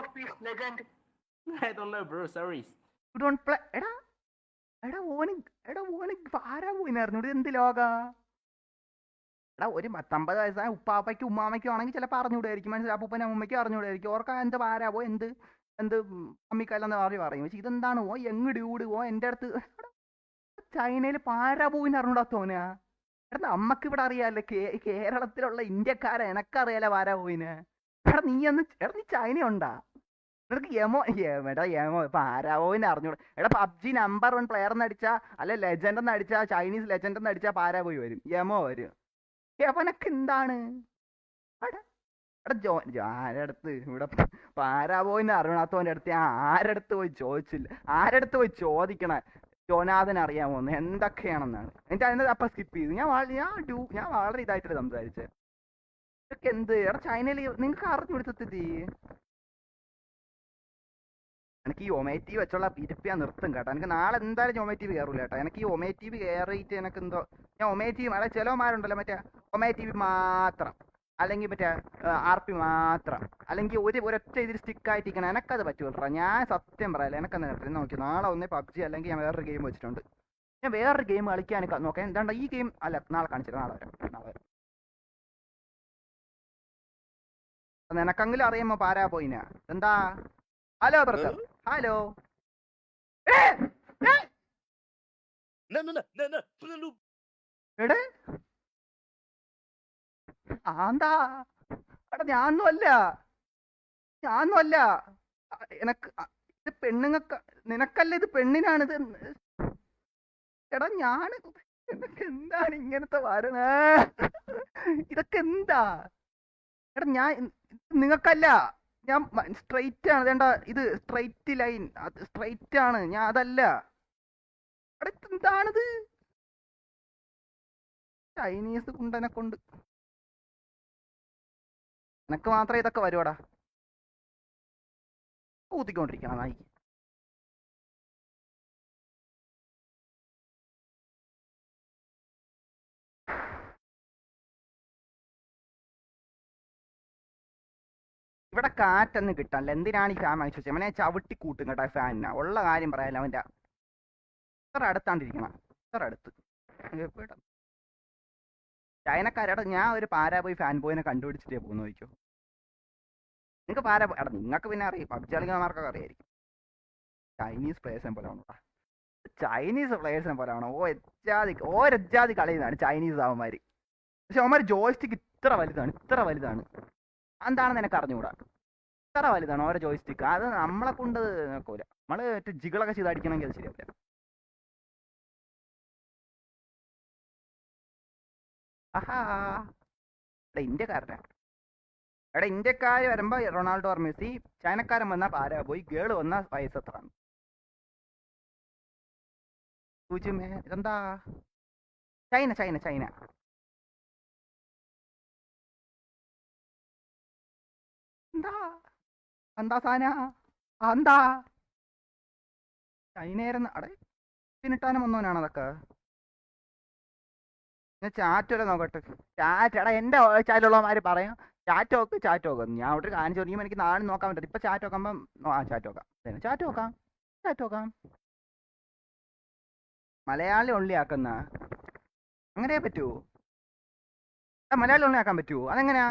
I don't know bro, sorry. You don't play? എടാ ഓന് പാരാബോയിന്ന് അറിഞ്ഞൂടെ? എന്ത് ലോക? എടാ ഒരു 19 വയസ്സായ ഉപ്പാപ്പയ്ക്കും ഉമ്മാമയ്ക്കും ആണെങ്കിൽ ചിലപ്പോൾ അറിഞ്ഞൂടായിരിക്കും. മനസ്സിലായി? അപ്പൂപ്പനും അമ്മയ്ക്കും അറിഞ്ഞൂടായിരിക്കും. ഓർക്കാൻ എന്ത് പാരാബോ, എന്ത് അമ്മിക്കല്ലെന്ന് പറയും. പക്ഷെ ഇതെന്താണ്? എങ്ങ് ഡ്യൂഡ് എൻ്റെ അടുത്ത് ചൈനയിൽ പാരാബോയിന്ന് അറിഞ്ഞൂടാത്തോനാ? എടാ നമ്മക്ക് ഇവിടെ അറിയാല്ലേ, കേരളത്തിലുള്ള ഇന്ത്യക്കാരെ എനക്കറിയാലോ പാരാബോയിന്. എടാ നീ ചൈന ഉണ്ടാ? നിനക്ക് യമോ പാരാബോയിന്ന് അറിഞ്ഞൂടാ? എടാ പബ്ജി നമ്പർ 1 പ്ലെയർ എന്ന് അടിച്ചാ, അല്ലെ ലെജൻഡ് എന്ന് അടിച്ചാ, ചൈനീസ് ലെജൻഡ് എന്ന് അടിച്ചാ പാരാബോയ് വരും, യമോ വരും. അവനൊക്കെ എന്താണ്? ആരടുത്ത് ഇവിടെ പാരാബോയിന്ന് അറിയണാത്തവൻ്റെ അടുത്ത് ഞാൻ ആരടുത്ത് പോയി ചോദിച്ചില്ല. ആരടുത്ത് പോയി ചോദിക്കണ? ജോനാഥൻ അറിയാമോന്ന് എന്തൊക്കെയാണെന്നാണ്. എന്നിട്ട് അതിന് അപ്പം സ്കിപ്പ് ചെയ്തു. ഞാൻ വളരെ ഇതായിട്ട് സംസാരിച്ചത്. ഇതൊക്കെ എന്ത്? എടാ ചൈനയിൽ നിങ്ങൾക്ക് അറിഞ്ഞു കൊടുത്തത് എനിക്ക് ഈ ഒമേറ്റീവ് വെച്ചുള്ള പിരിപ്പ് ഞാൻ നിർത്തും കേട്ടോ. എനിക്ക് നാളെ എന്തായാലും ഒമേറ്റീവ് കയറൂല കേട്ടോ. എനിക്ക് ഈ ഒമേറ്റീവ് കയറിയിട്ട് എനിക്ക് എന്തോ ഞാൻ ഒമേറ്റീവ് അതായത് ചിലവന്മാരുണ്ടല്ലോ മറ്റേ ഒമേറ്റീവ് മാത്രം, അല്ലെങ്കിൽ മറ്റേ RP മാത്രം, അല്ലെങ്കിൽ ഒരൊറ്റ ഇതിൽ സ്റ്റിക്കായിട്ടിരിക്കണം. എനിക്കത് പറ്റൂല. ഞാൻ സത്യം പറയാല്ല, എനിക്കെന്താ നോക്കി നാളെ ഒന്ന് PUBG അല്ലെങ്കിൽ ഞാൻ വേറൊരു ഗെയിം വെച്ചിട്ടുണ്ട്. ഞാൻ വേറൊരു ഗെയിം കളിക്കാൻ നോക്കാം. എന്താണ്ട് ഈ ഗെയിം അല്ല നാളെ കാണിച്ചിട്ട് നാളെ വരാം. നിനക്കെങ്കിലും അറിയുമ്പോ പാരാ പോയിനാ എന്താ. Hello brother, hello. എടേ ആന്താ എടാ ഞാനൊന്നും അല്ല എനക്ക് ഇത് പെണ്ണുങ്ങക്ക് നിനക്കല്ല, ഇത് പെണ്ണിനാണിത്. എടാ എനക്ക് എന്താണ് ഇങ്ങനത്തെ വരണ, ഇതൊക്കെ എന്താ? എടാ നിങ്ങക്കല്ല, ഞാൻ സ്ട്രെയിറ്റ് ആണ്. വേണ്ട ഇത് സ്ട്രെയിറ്റ് ലൈൻ, അത് സ്ട്രെയിറ്റ് ആണ്, ഞാൻ അതല്ല. എടാ എന്താണിത്? ചൈനീസ് കുണ്ടനെ കൊണ്ട് എനക്ക് മാത്രമേ ഇതൊക്കെ വരുവാടാ. ഊത്തിക്കൊണ്ടിരിക്കണം നായി. ഇവിടെ കാറ്റൊന്നും കിട്ടാനില്ല. എന്തിനാണ് ഈ ഫാൻ വാങ്ങിച്ചു വെച്ചത്? അവനെ ചവിട്ടി കൂട്ടും കേട്ടോ ഫാനിനാ. ഉള്ള കാര്യം പറയാല്ല. അവൻ്റെ ഇത്ര അടുത്താണ്ടിരിക്കണം, ഇത്ര അടുത്ത്. ചൈനക്കാരെടാ, ഞാൻ ഒരു പാരാ പോയി ഫാൻ ബോയിനെ കണ്ടുപിടിച്ചിട്ടേ പോകുന്നു ചോദിക്കോ. നിങ്ങൾക്ക് പാരാ എടാ നിങ്ങൾക്ക് പിന്നെ അറിയാം, PUBG കളിക്കുന്നവർക്കൊക്കെ അറിയായിരിക്കും. ചൈനീസ് പ്ലേയേഴ്സിനെ പോലെ ആവണോടാ, ചൈനീസ് പ്ലേയേഴ്സിനെ പോലെ ആവണം. ഓരജാതി കളിയുന്നതാണ് ചൈനീസ് അവന്മാർ. പക്ഷെ അവന്മാർ ജോയ്സ്റ്റിക്ക് ഇത്ര വലുതാണ്. എന്താണെന്ന് എനിക്ക് അറിഞ്ഞുകൂടാ. ഇത്ര വലുതാണ് ഓരോ ജോയ്സ്റ്റിക്ക്. അത് നമ്മളെ കൊണ്ട് നോക്കൂല. നമ്മള് മറ്റേ ജികളൊക്കെ ചെയ്തടിക്കണമെങ്കിൽ അത് ശരിയാവില്ല. ആഹാ ഇന്ത്യക്കാര് വരുമ്പോ റൊണാൾഡോ ഓർ മെസ്സി, ചൈനക്കാരൻ വന്നാ പാരാ പോയി, ഗേള് വന്നാ വയസ്സ് എത്ര? ഇതെന്താ? ചൈന എന്താ സാന എന്താ? ചൈനയായിരുന്നു അടേ പിന്നിട്ടാനും വന്നവനാണ് അതൊക്കെ. ഞാൻ ചാറ്റ് വരെ നോക്കട്ടെ. എടാ എന്റെ ചാറ്റിലുള്ളവന്മാര് പറയാം ചാറ്റ് നോക്ക്. ഞാൻ അവിടെ കാണിച്ചു തുടങ്ങിയപ്പോൾ എനിക്ക് നാളെ നോക്കാൻ പറ്റും. ഇപ്പൊ ചാറ്റ് നോക്കുമ്പം ചാറ്റ് നോക്കാം. മലയാളി ഒള്ളി ആക്കുന്ന അങ്ങനെ പറ്റുമോ? മലയാളി ഒള്ളി ആക്കാൻ പറ്റുമോ? അതെങ്ങനെയാ?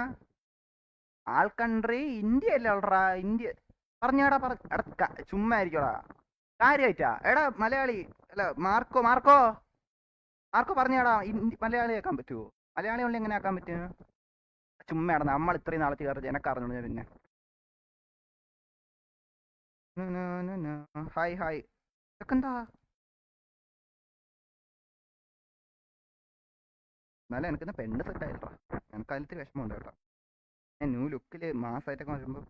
ആൾ കൺട്രി ഇന്ത്യ അല്ലേ ഉള്ളടാ. ഇന്ത്യ പറഞ്ഞടാ എടാ ചുമ്മാ ആയിരിക്കോടാ കാര്യമായിട്ടാ. എടാ മലയാളി അല്ല മാർക്കോ പറഞ്ഞാടാ മലയാളി ആക്കാൻ പറ്റുമോ? മലയാളി ഉള്ളി എങ്ങനെ ആക്കാൻ പറ്റും? ചുമ്മാടാ, നമ്മൾ ഇത്രയും നാളത്തെ കയറി എനക്ക് അറിഞ്ഞു. പിന്നെ ഹായ് ഇതൊക്കെ എന്താ? എന്നാലും എനിക്കിന്ന് പെണ്ണ് സെറ്റ് ആയിട്ടാ. എനിക്ക് അതിലത്തെ വിഷമമുണ്ട് കേട്ടോ. ഞാൻ ന്യൂ ലുക്കില് മാസമായിട്ടൊക്കെ വരുമ്പോ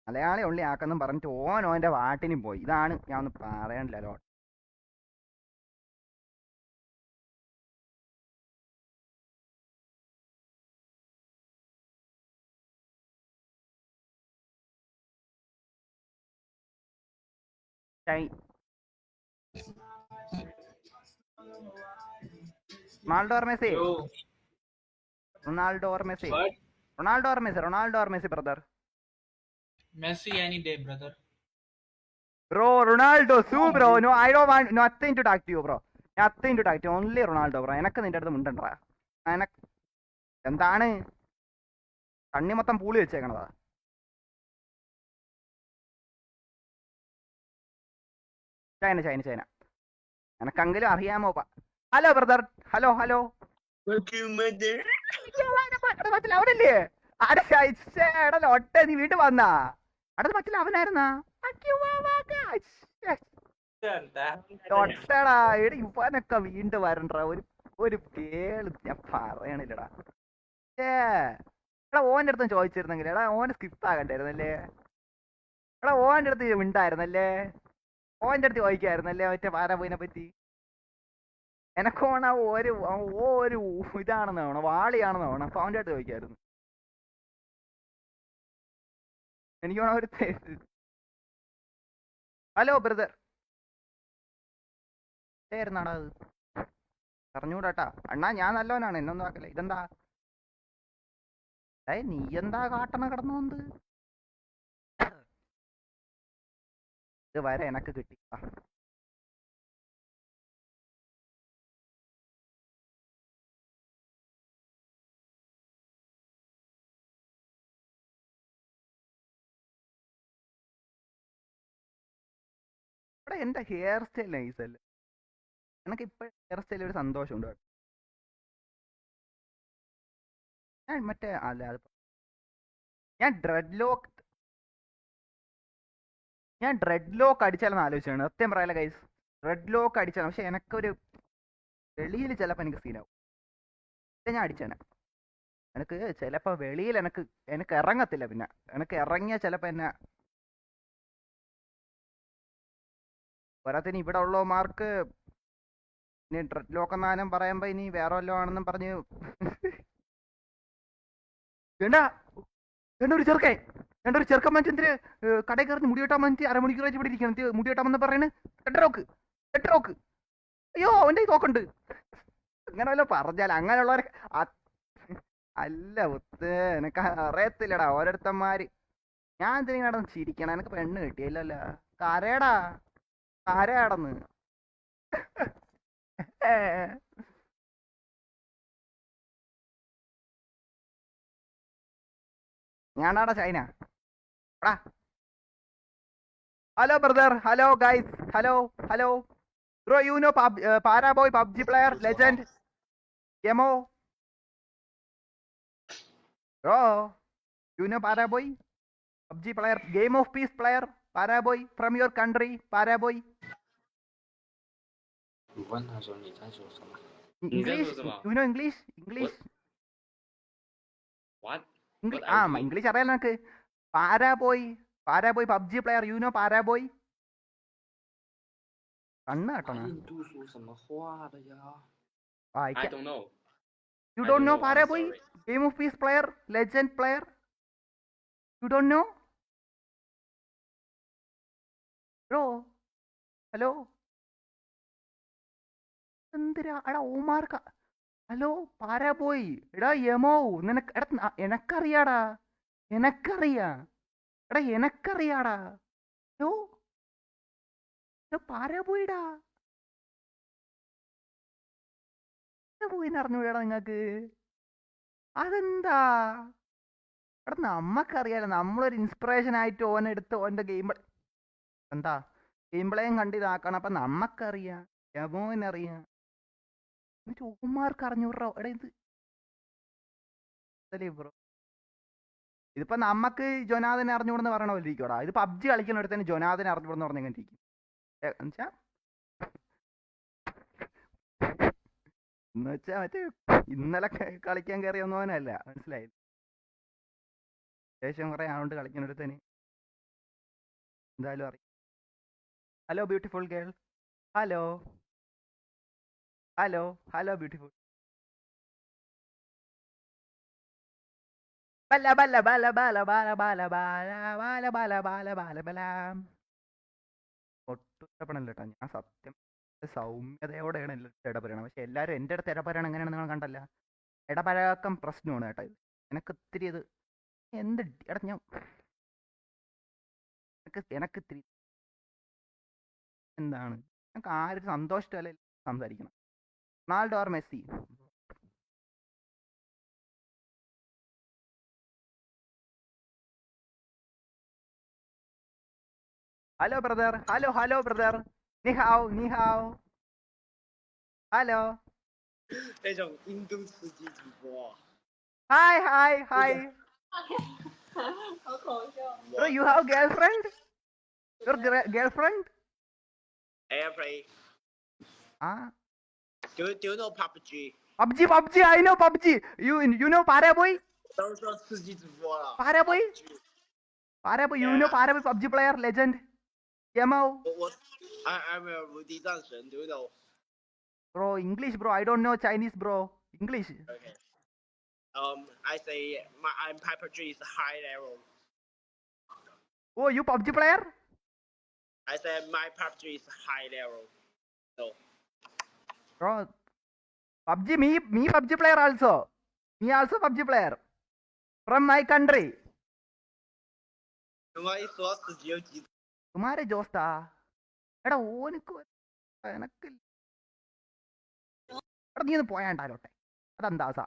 മലയാളി ഉള്ളി ആക്കെന്നും പറഞ്ഞിട്ട് ഓൻ്റെ വാട്ടിനും പോയി. ഇതാണ് ഞാൻ ഒന്ന് പറയണില്ലല്ലോ. Ronaldo or Messi brother? Messi any day, brother. Bro, Ronaldo, bro. No, I don't want nothing to talk to you, bro. Nothing to talk to you. Only Ronaldo, bro. എനക്ക് നിന്റെ അടുത്ത് മുണ്ടണ്ടാ. എന്താണ് കണ്ണി മൊത്തം പൂളി വെച്ചേക്കണതാ. ചൈന എനക്കെങ്കിലും അറിയാമോ? ഹലോ ബ്രദർ, ഹലോ അവനല്ലേ? ഒട്ട നീ വീട്ടിൽ വന്നാ അടുത്ത പറ്റില്ല അവനായിരുന്നാ? ഒട്ടടാ എടാ ഇവനൊക്കെ വീണ്ടും വരണ്ട. ഒരു കേള് ഞാൻ പറയണില്ലടാ. എടാ ഓൻ്റെ അടുത്ത് ചോദിച്ചിരുന്നെങ്കിൽ എടാ ഓന് സ്കിപ്പ് ആകണ്ടായിരുന്നല്ലേ? എടാ ഓൻ്റെ അടുത്ത് ഉണ്ടായിരുന്നല്ലേ? ഓൻ്റെ അടുത്ത് ചോദിക്കായിരുന്നല്ലേ മറ്റേ പാരാപോയിനെ പറ്റി? എനക്കോണ ഒരു ഇതാണെന്ന് വേണം, വാളിയാണെന്ന് വേണം. അപ്പൊ അവൻ്റെ അടുത്ത് ചോദിക്കായിരുന്നു. എനിക്ക് വേണം ഒരു ഹലോ ബ്രദർ ആയിരുന്നാടാ അത് അറിഞ്ഞൂടാട്ടാ അണ്ണാ ഞാൻ നല്ലവനാണ് എന്നൊന്നും ആക്കല്ലേ ഇതെന്താ നീ എന്താ കാട്ടണ കിടന്നു വന്ന് ഇത് വരെ എനക്ക് കിട്ടി ഇവിടെ എന്റെ ഹെയർ സ്റ്റൈൽ നൈസല്ലേ എനിക്ക് ഇപ്പൊ ഹെയർ സ്റ്റൈൽ ഒരു സന്തോഷമുണ്ട് ഞാൻ മറ്റേ അല്ല അത് ഞാൻ ഡ്രെഡ് ലോക്ക് അടിച്ചാലെന്ന് ആലോചിച്ചാണ് സത്യം പറയാല ഗൈസ് ഡ്രെഡ് ലോക്ക് അടിച്ചാണ് പക്ഷെ എനക്കൊരു വെളിയിൽ ചിലപ്പോൾ എനിക്ക് സീനാവും ഞാൻ അടിച്ചാണ് എനിക്ക് ചിലപ്പോൾ വെളിയിൽ എനിക്ക് ഇറങ്ങത്തില്ല പിന്നെ എനിക്ക് ഇറങ്ങിയ ചിലപ്പോൾ എന്നെ പോരാത്തിന് ഇവിടെ ഉള്ളവന്മാർക്ക് ഇനി ഡ്രെഡ് ലോക്ക് എന്നാലും പറയുമ്പോ ഇനി വേറെ വല്ലതും ആണെന്നും പറഞ്ഞ് ഒരു ചെറുക്കൻ മനുഷ്യന് കടയിൽ കയറി മുടി വെട്ടാൻ മനുഷ്യ അരമണിക്കൂർ വെച്ച് ഇവിടെ ഇരിക്കണം മുടി വെട്ടാമെന്ന് പറയുന്നത് റെഡ് അയ്യോ അവന്റെ തോക്കുണ്ട് അങ്ങനെ വല്ല പറഞ്ഞാൽ അങ്ങനെയുള്ളവരെ അല്ല ഒത്ത് എനക്ക് അറിയത്തില്ലടാ ഓരോരുത്തന്മാര് ഞാൻ എന്തിനും കിടന്ന് ചിരിക്കണം എനിക്ക് പെണ്ണ് കിട്ടിയല്ലോ കരയാടന്ന് ഞാനാടാ China hello brother hello guys hello bro you know Paraboy PUBG player legend ഗെമോ bro you know Paraboy PUBG player game of peace player Paraboy from your country Paraboy English you know English English അറിയാലോ നിനക്ക് Paraboy PUBG player you know Paraboy കണ്ണ് കേട്ടോ you don't know Paraboy game of peace player legend player you don't know bro hello എന്തിനാ എടാ ഓമാർക്ക hello പാരാബോയ് എടാ യമോ നിനക്ക് എടാ എനക്കറിയാടാ hello പാരാബോയിടാ പോയിന്ന് അറിഞ്ഞൂടാ നിങ്ങക്ക് അതെന്താ എടാ നമ്മക്കറിയാലോ നമ്മളൊരു ഇൻസ്പിറേഷൻ ആയിട്ട് ഓനെടുത്ത് ഓന്റെ ഗെയിം എന്താ ഗെയിം പ്ലേയും കണ്ടിതാക്കണം അപ്പൊ നമ്മക്കറിയാം യമോനറിയാം ചോമാർക്ക് അറിഞ്ഞൂറോ എടാ ഇത് ബ്രോ ഇതിപ്പോ നമ്മക്ക് ജൊനാഥനെ അറിഞ്ഞൂടെന്ന് പറയണ പോലെ ഇരിക്കോടാ ഇത് പബ്ജി കളിക്കുന്നിടത്തേന് ജൊനാഥനെ അറിഞ്ഞൂടെന്ന് പറഞ്ഞ എങ്ങനെ ഇരിക്കും എന്നുവെച്ചാ മറ്റേ ഇന്നലെ കളിക്കാൻ കയറി ഒന്നോനല്ല മനസ്സിലായി ശേഷം കുറെ ആളുണ്ട് കളിക്കുന്നിടത്തേന് എന്തായാലും അറിയാം hello beautiful girl hello beautiful ബല ബല ബല ബല ബല ബല ബല ബല ബല ബല ബല ഒട്ടും ഇഷ്ടപ്പെടണല്ലോ കേട്ടോ ഞാൻ സത്യം സൗമ്യതയോടെയാണ് എല്ലാവരും ഇടപെടണം പക്ഷെ എല്ലാവരും എൻ്റെ അടുത്ത് ഇടപെടണം എങ്ങനെയാണെന്ന് നിങ്ങൾ കണ്ടല്ല ഇടപഴക്കം പ്രശ്നമാണ് കേട്ടോ എനിക്ക് ഇത്തിരി ഇത് എന്ത് എടാ ഞാൻ എനിക്ക് ഇത്തിരി എന്താണ് ഞങ്ങൾക്ക് ആരും സന്തോഷമല്ലേ സംസാരിക്കണം Ronaldo or Messi hello brother hello brother നിഹാവ് hello 那种印度司机主播。 Hi. Bro, you have girlfriend? Your girlfriend? Airplay. Ah. Do you know PUBG? PUBG, I know PUBG. You know Paraboy? 都说司机主播了。Paraboy, you know Paraboy PUBG player legend. Yamo. I'm a 无敌战神 ，Do you know? Bro, English bro, I don't know Chinese bro. English. Okay. I say I'm Piper G is high level. Oh, you PUBG player? I said my PUBG is high level. No. Bro, PUBG, me PUBG player also. Me also PUBG player. From my country. Somebody说自己有几 കുമാര ജോസ്താ എടാ ഓനക്ക് എനക്കില്ല. എടാ നീ ഒന്ന് പോയാണ്ടാലോട്ടെ. അതെന്താ സാ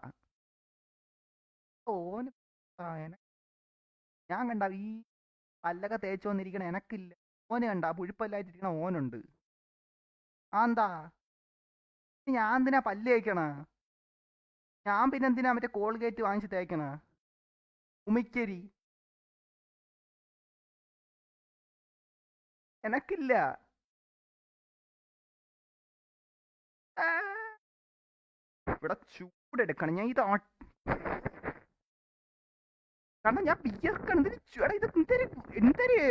ഓന് ഞാൻ കണ്ട ഈ പല്ലൊക്കെ തേച്ച് വന്നിരിക്കണ എനക്കില്ല. ഓന് കണ്ട പുഴുപ്പല്ലായിട്ടിരിക്കണ ഓനുണ്ട്. ആ എന്താ ഞാൻ എന്തിനാ പല്ല് തേക്കണ? ഞാൻ പിന്നെ എന്തിനാ മറ്റേ കോൾഗേറ്റ് വാങ്ങിച്ച് തേക്കണ? ഉമിക്കരി എനക്കില്ല. ആ, ഇവിടെ ചൂടെടുക്കണം ഞാൻ ഇത് കാരണം ഞാൻ വിയർക്കണം. ഇതിന് എടാ ഇത് എന്തൊരു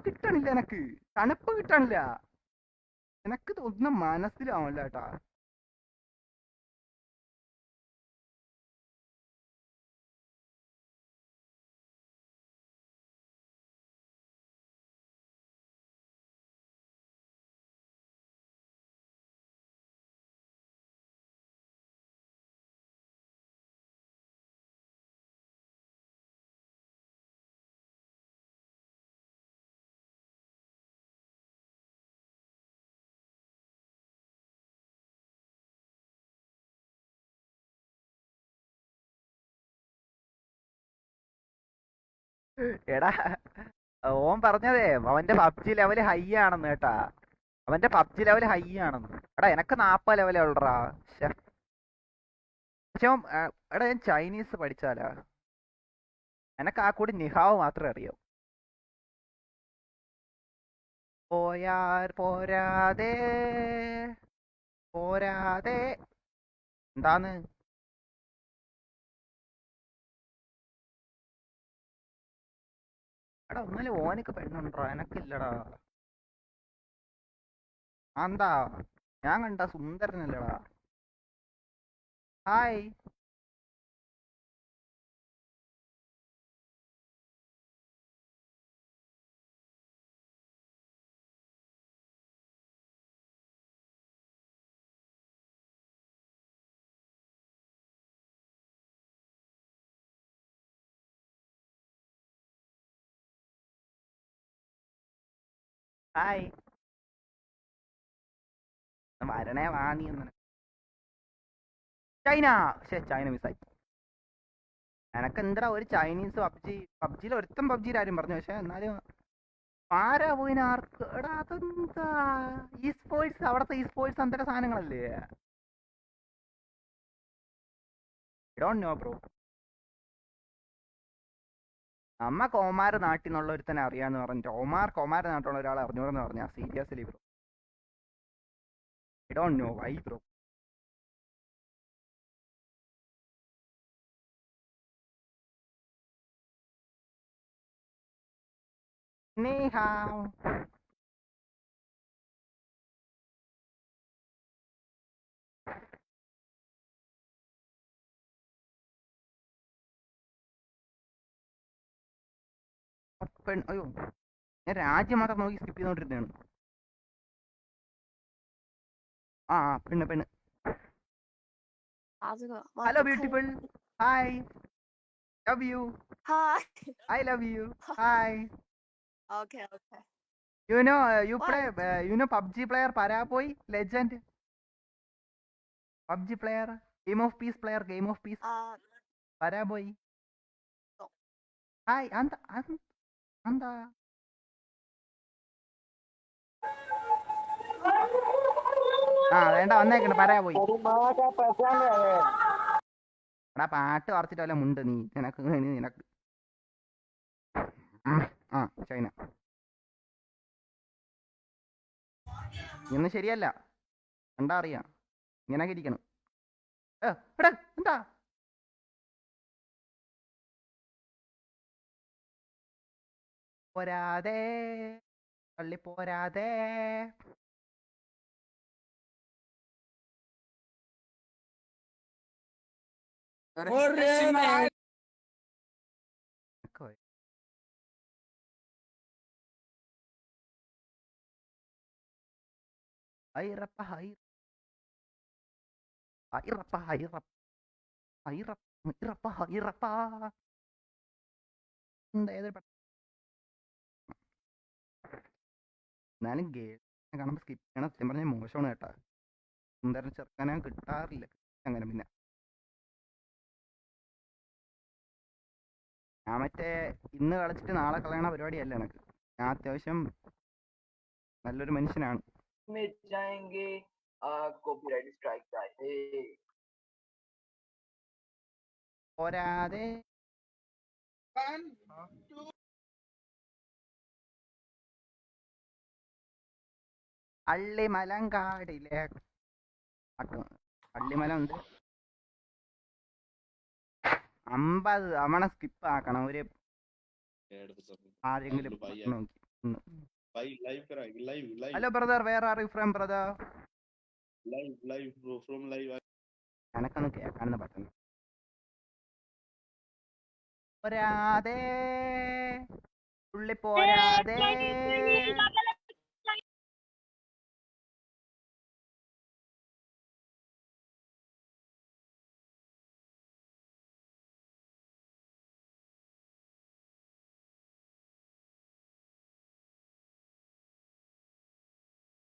കിട്ടണില്ല എനക്ക്. തണുപ്പ് കിട്ടണില്ല എനക്ക്. ഒന്നും മനസ്സിലാവല്ല കേട്ടാ. എടാ ഓൻ പറഞ്ഞതേ അവന്റെ പബ്ജി ലെവല് ഹൈ ആണെന്ന് കേട്ടാ. അവന്റെ പബ്ജി ലെവല് ഹൈ ആണെന്ന്. എടാ എനക്ക് 40 ലെവലേ ഉള്ളടാ. പക്ഷെ എടാ ഞാൻ ചൈനീസ് പഠിച്ചാലാ. എനക്ക് ആ കൂടി നിഹാവ് മാത്രമേ അറിയാവൂ. പോരാതെ പോരാതെ എന്താന്ന് എടാ ഒന്നാലും ഓനക്ക് പെണ്ണുണ്ടോ? എനക്കില്ലടാ. എന്താ ഞാൻ കണ്ട സുന്ദരനല്ലടാ. ഹായ് ഹായ് വരണേ വാണി എന്ന്. ചൈന ചൈന മിസ്സായി. എനക്ക് എന്താ ഒരു ചൈനീസ് പബ്ജിയിൽ ഒരുത്തം പബ്ജിയിൽ ആരും പറഞ്ഞു. പക്ഷെ എന്നാലും ആരാ പോയിന് ആർക്ക്? എടാ അതെന്താ ഈ സ്പോർട്സ്? അവിടത്തെ ഈ സ്പോർട്സ് അന്തര സാധനങ്ങളല്ലേ? Don't know bro. നമ്മ കോമാർ നാട്ടിൽ നിന്നുള്ള ഒരുത്തനെ അറിയാന്ന് പറഞ്ഞു. കോമാർ നാട്ടിലുള്ള ഒരാളെ അറിഞ്ഞൂടെന്ന് പറഞ്ഞാ seriously bro. I don't know why bro. Ni hao. അയ്യോ ഞാൻ രാജ്യം മാത്രം നോക്കി സ്കിപ്പ് ചെയ്തോണ്ടിരുന്നതാണ്. ആ പെണ്ണ്. Hello beautiful. Hi love you. Hi. I love you. Hi. Okay. You know PUBG player Paraboy legend. PUBG player, Game of Peace player, Game of Peace Paraboy. No. Hi, anda. വേണ്ട വന്നേക്കണ്ട Paraboy. എടാ പാട്ട് കുറച്ചിട്ട് വല്ല മുണ്ട് നീ നിനക്ക്. China ഇന്ന് ശരിയല്ല. എന്താ അറിയാം ഇങ്ങനൊക്കെ ഇരിക്കണം. എടാ എന്താ പോരാതെ തള്ളി പോരാതെ. ഹൈറപ്പ ഹൈറപ്പ ഹൈറപ്പ ഹൈറപ്പ ഹൈറപ്പ എന്നാലും ഗേൾസിനെ കാണുമ്പോൾ സ്കിപ്പ് ചെയ്യണം. സത്യം പറഞ്ഞാൽ മോശമാണ് കേട്ടാ. സുന്ദരൻ ചെറുക്കാനെ കിട്ടാറില്ല അങ്ങനെ. പിന്നെ ഞാൻ മറ്റേ ഇന്ന് കളിച്ചിട്ട് നാളെ കളയണ പരിപാടിയല്ല എനിക്ക്. ഞാൻ അത്യാവശ്യം നല്ലൊരു മനുഷ്യനാണ്. പോരാതെ അള്ളിമലങ്കാടിലെ അള്ളിമല ഉണ്ട് 50 തവണ സ്കിപ്പ് ആക്കണം ഒരു ആരെങ്കിലും നോക്കി. Hello brother, where are you from brother? എനക്കൊന്ന് കേൾക്കാനെന്ന് പറ്റുന്നു. പോരാതെ ഉള്ളി പോരാതെ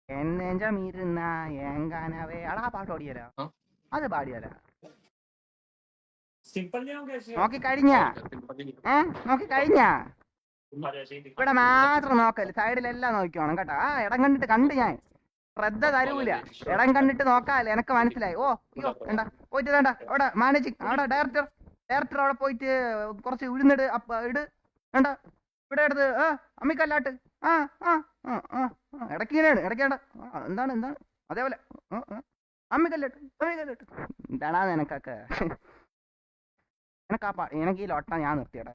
എന്നെഞ്ചമിരുന്ന എങ്ങനവേ അടാ പാട്ട് പാടിയല്ല, അത് പാടിയല്ല. നോക്കിക്കഴിഞ്ഞ ഇവിടെ മാത്രം നോക്കല്, സൈഡിലെല്ലാം നോക്കിക്കോണം കേട്ടോ. ആ ഇടം കണ്ടിട്ട് കണ്ട് ഞാൻ ശ്രദ്ധ തരൂല. ഇടം കണ്ടിട്ട് നോക്കാല്ലേ, എനക്ക് മനസ്സിലായി. ഓ അയ്യോ വേണ്ട, പോയിട്ട് വേണ്ട അവിടെ മാനേജിങ് അവിടെ ഡയറക്ടർ അവിടെ പോയിട്ട് കുറച്ച് ഉഴുന്നിട് ഇട് വേണ്ട, ഇവിടെ എടുത്ത് അമ്മിക്കല്ലാട്ട് ഇടയ്ക്ക് ഇങ്ങനെയാണ് ഇടയ്ക്കേണ്ട. എന്താണ് അതേപോലെ അമ്മിക്കല്ലിട്ട് എന്താണാ നിനക്കൊക്കെ. എനിക്ക് ഈ ലോട്ട ഞാൻ നിർത്തിയടാ.